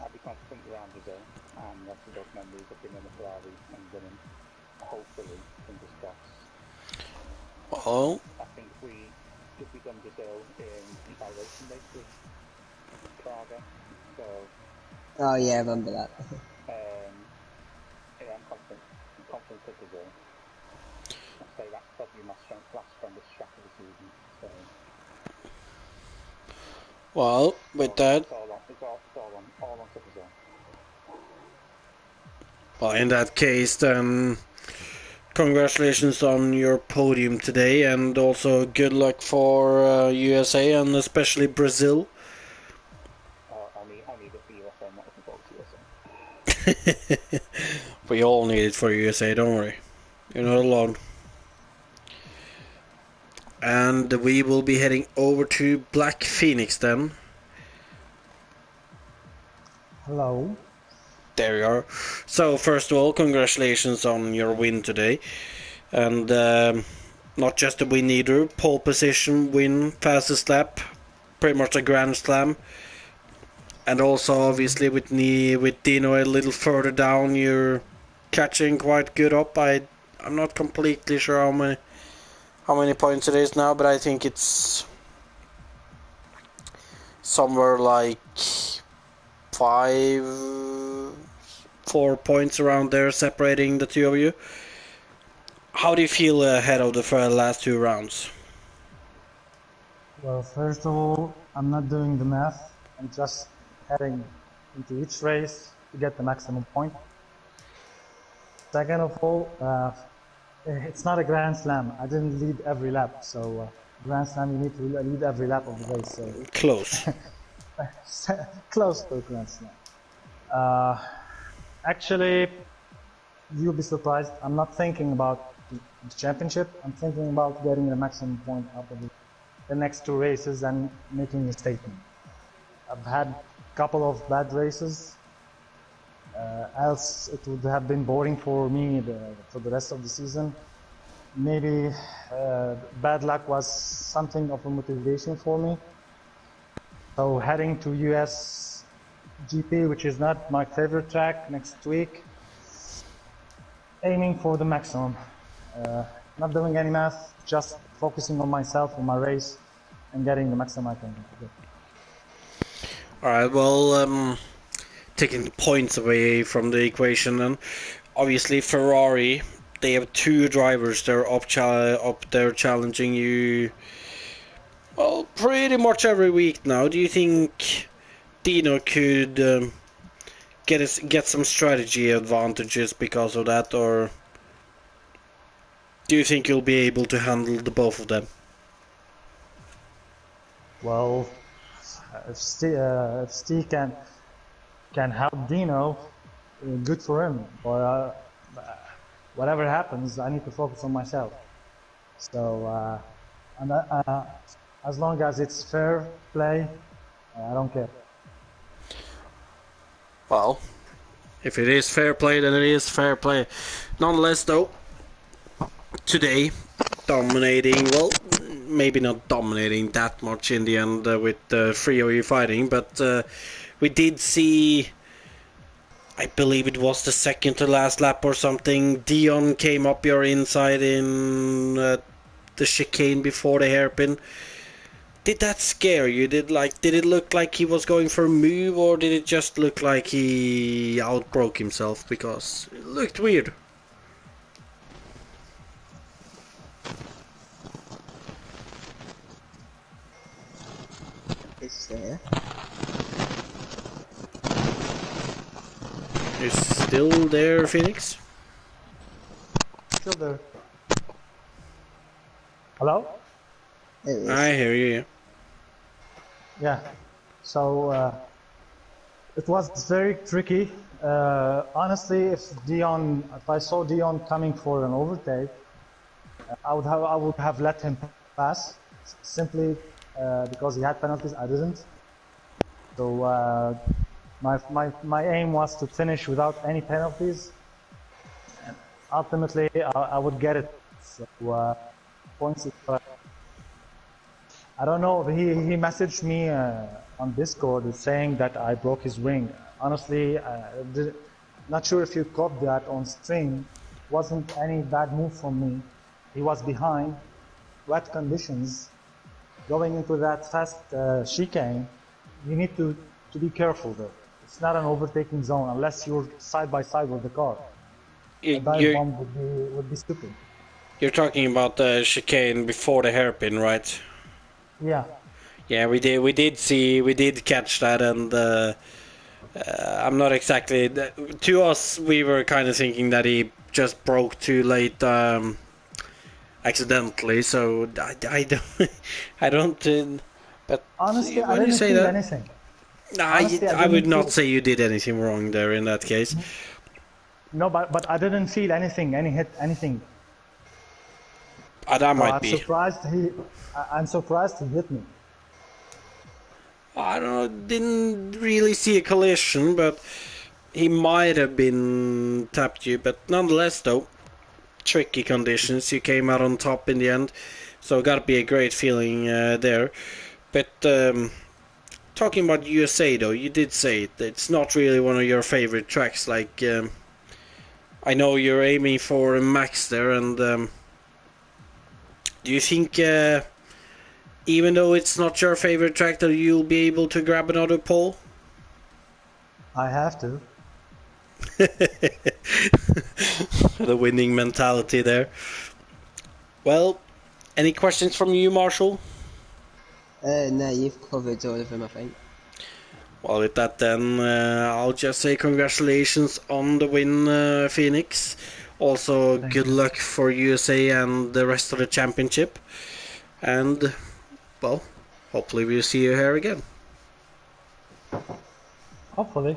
I'd be confident around Brazil, and obviously those memories of being in a Ferrari and winning. Hopefully, fingers crossed. Oh, I think if we done Brazil in the evaluation race with Praga, so Oh yeah, I remember that. yeah, I'm confident for Brazil. I'd say that's probably my strongest track of Well, with that, It's all on Super Zone. well, in that case, then congratulations on your podium today, and also good luck for USA and especially Brazil. I need it for USA. I'm not looking forward to USA. We all need it for USA, don't worry. You're not alone. And we will be heading over to Black Phoenix then. Hello. There you are. So, first of all, congratulations on your win today. And not just a win either, pole position, win, fastest lap, pretty much a grand slam. And also, obviously, with Dino a little further down, you're catching quite good up. I'm not completely sure how many points it is now, but I think it's somewhere like 4 points around there separating the two of you. How do you feel ahead of the last two rounds? Well, first of all, I'm not doing the math. I'm just heading into each race to get the maximum point. Second of all, it's not a Grand Slam. I didn't lead every lap, so Grand Slam you need to lead every lap of the race. So Close. close to a Grand Slam. Actually, you'll be surprised. I'm not thinking about the championship. I'm thinking about getting the maximum point out of the next two races and making a statement. I've had a couple of bad races. Else it would have been boring for me for the rest of the season. Maybe bad luck was something of a motivation for me. So heading to US GP, which is not my favorite track, next week, aiming for the maximum. Not doing any math, just focusing on myself, on my race, and getting the maximum I can get. Alright, well, taking the points away from the equation, and obviously Ferrari, they have two drivers. They're up there challenging you. Well, pretty much every week now. Do you think Dino could get some strategy advantages because of that, or do you think you'll be able to handle the both of them? Well, if Steve can help Dino, good for him. But whatever happens, I need to focus on myself. So, and as long as it's fair play, I don't care. Well, if it is fair play, then it is fair play. Nonetheless, though, today, dominating, well, maybe not dominating that much in the end with three of you fighting, but we did see, I believe it was the second to last lap or something, Dion came up your inside in the chicane before the hairpin. Did that scare you? Did it look like he was going for a move, or did it just look like he outbroke himself? Because it looked weird. It's there. You're still there, Phoenix? Still there. Hello? There it is. I hear you. Yeah. So it was very tricky. Honestly, if I saw Dion coming for an overtake, I would have let him pass simply because he had penalties. I didn't. So my aim was to finish without any penalties. And ultimately, I would get it. So points. I don't know. He messaged me on Discord saying that I broke his wing. Honestly, not sure if you caught that on stream. Wasn't any bad move from me. He was behind, wet conditions, going into that fast chicane. You need to be careful there. It's not an overtaking zone unless you're side by side with the car. A dive bomb would be stupid. You're talking about the chicane before the hairpin, right? Yeah. Yeah, we did catch that, and I'm not exactly. To us, we were kind of thinking that he just broke too late, accidentally. So I don't, I don't. But Honestly, I when you didn't say feel that, anything. nah, Honestly, I I would didn't not feel. say you did anything wrong there in that case. No, but I didn't feel anything, any hit, anything. That So might be. I'm surprised he hit me. I don't know. Didn't really see a collision, but he might have been tapped you. But nonetheless, though, tricky conditions. You came out on top in the end, so gotta be a great feeling there. But talking about USA, though, you did say it's not really one of your favorite tracks. Like I know you're aiming for a max there, and do you think, even though it's not your favorite track, that you'll be able to grab another pole? I have to. The winning mentality there. Well, any questions from you, Marshall? No, you've covered all of them, I think. Well, with that, then I'll just say congratulations on the win, Phoenix. Also, Thank good you. luck for USA and the rest of the championship. And, well, hopefully we'll see you here again. Hopefully.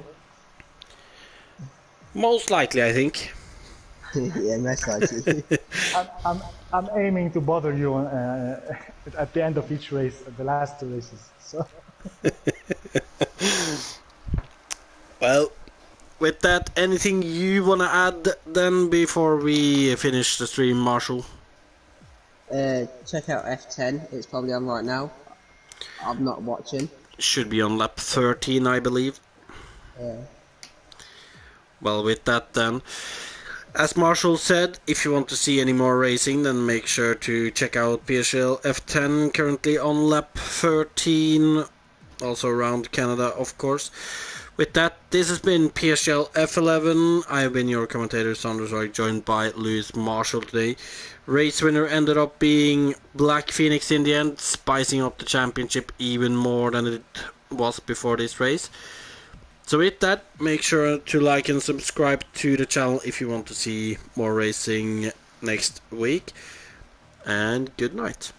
Most likely, I think. Yeah, most likely. I'm, I'm, I'm aiming to bother you at the end of each race, at the last two races. So Well, with that, anything you want to add then before we finish the stream, Marshall? Check out F10. It's probably on right now. I'm not watching. Should be on lap 13, I believe. Yeah. Well, with that, then, as Marshall said, if you want to see any more racing, then make sure to check out PSGL F10, currently on lap 13, also around Canada, of course. With that, this has been PSGL F11. I have been your commentator, Saunders Roy, joined by Lewis Marshall today. Race winner ended up being Black Phoenix in the end, spicing up the championship even more than it was before this race. So with that, make sure to like and subscribe to the channel if you want to see more racing next week. And good night.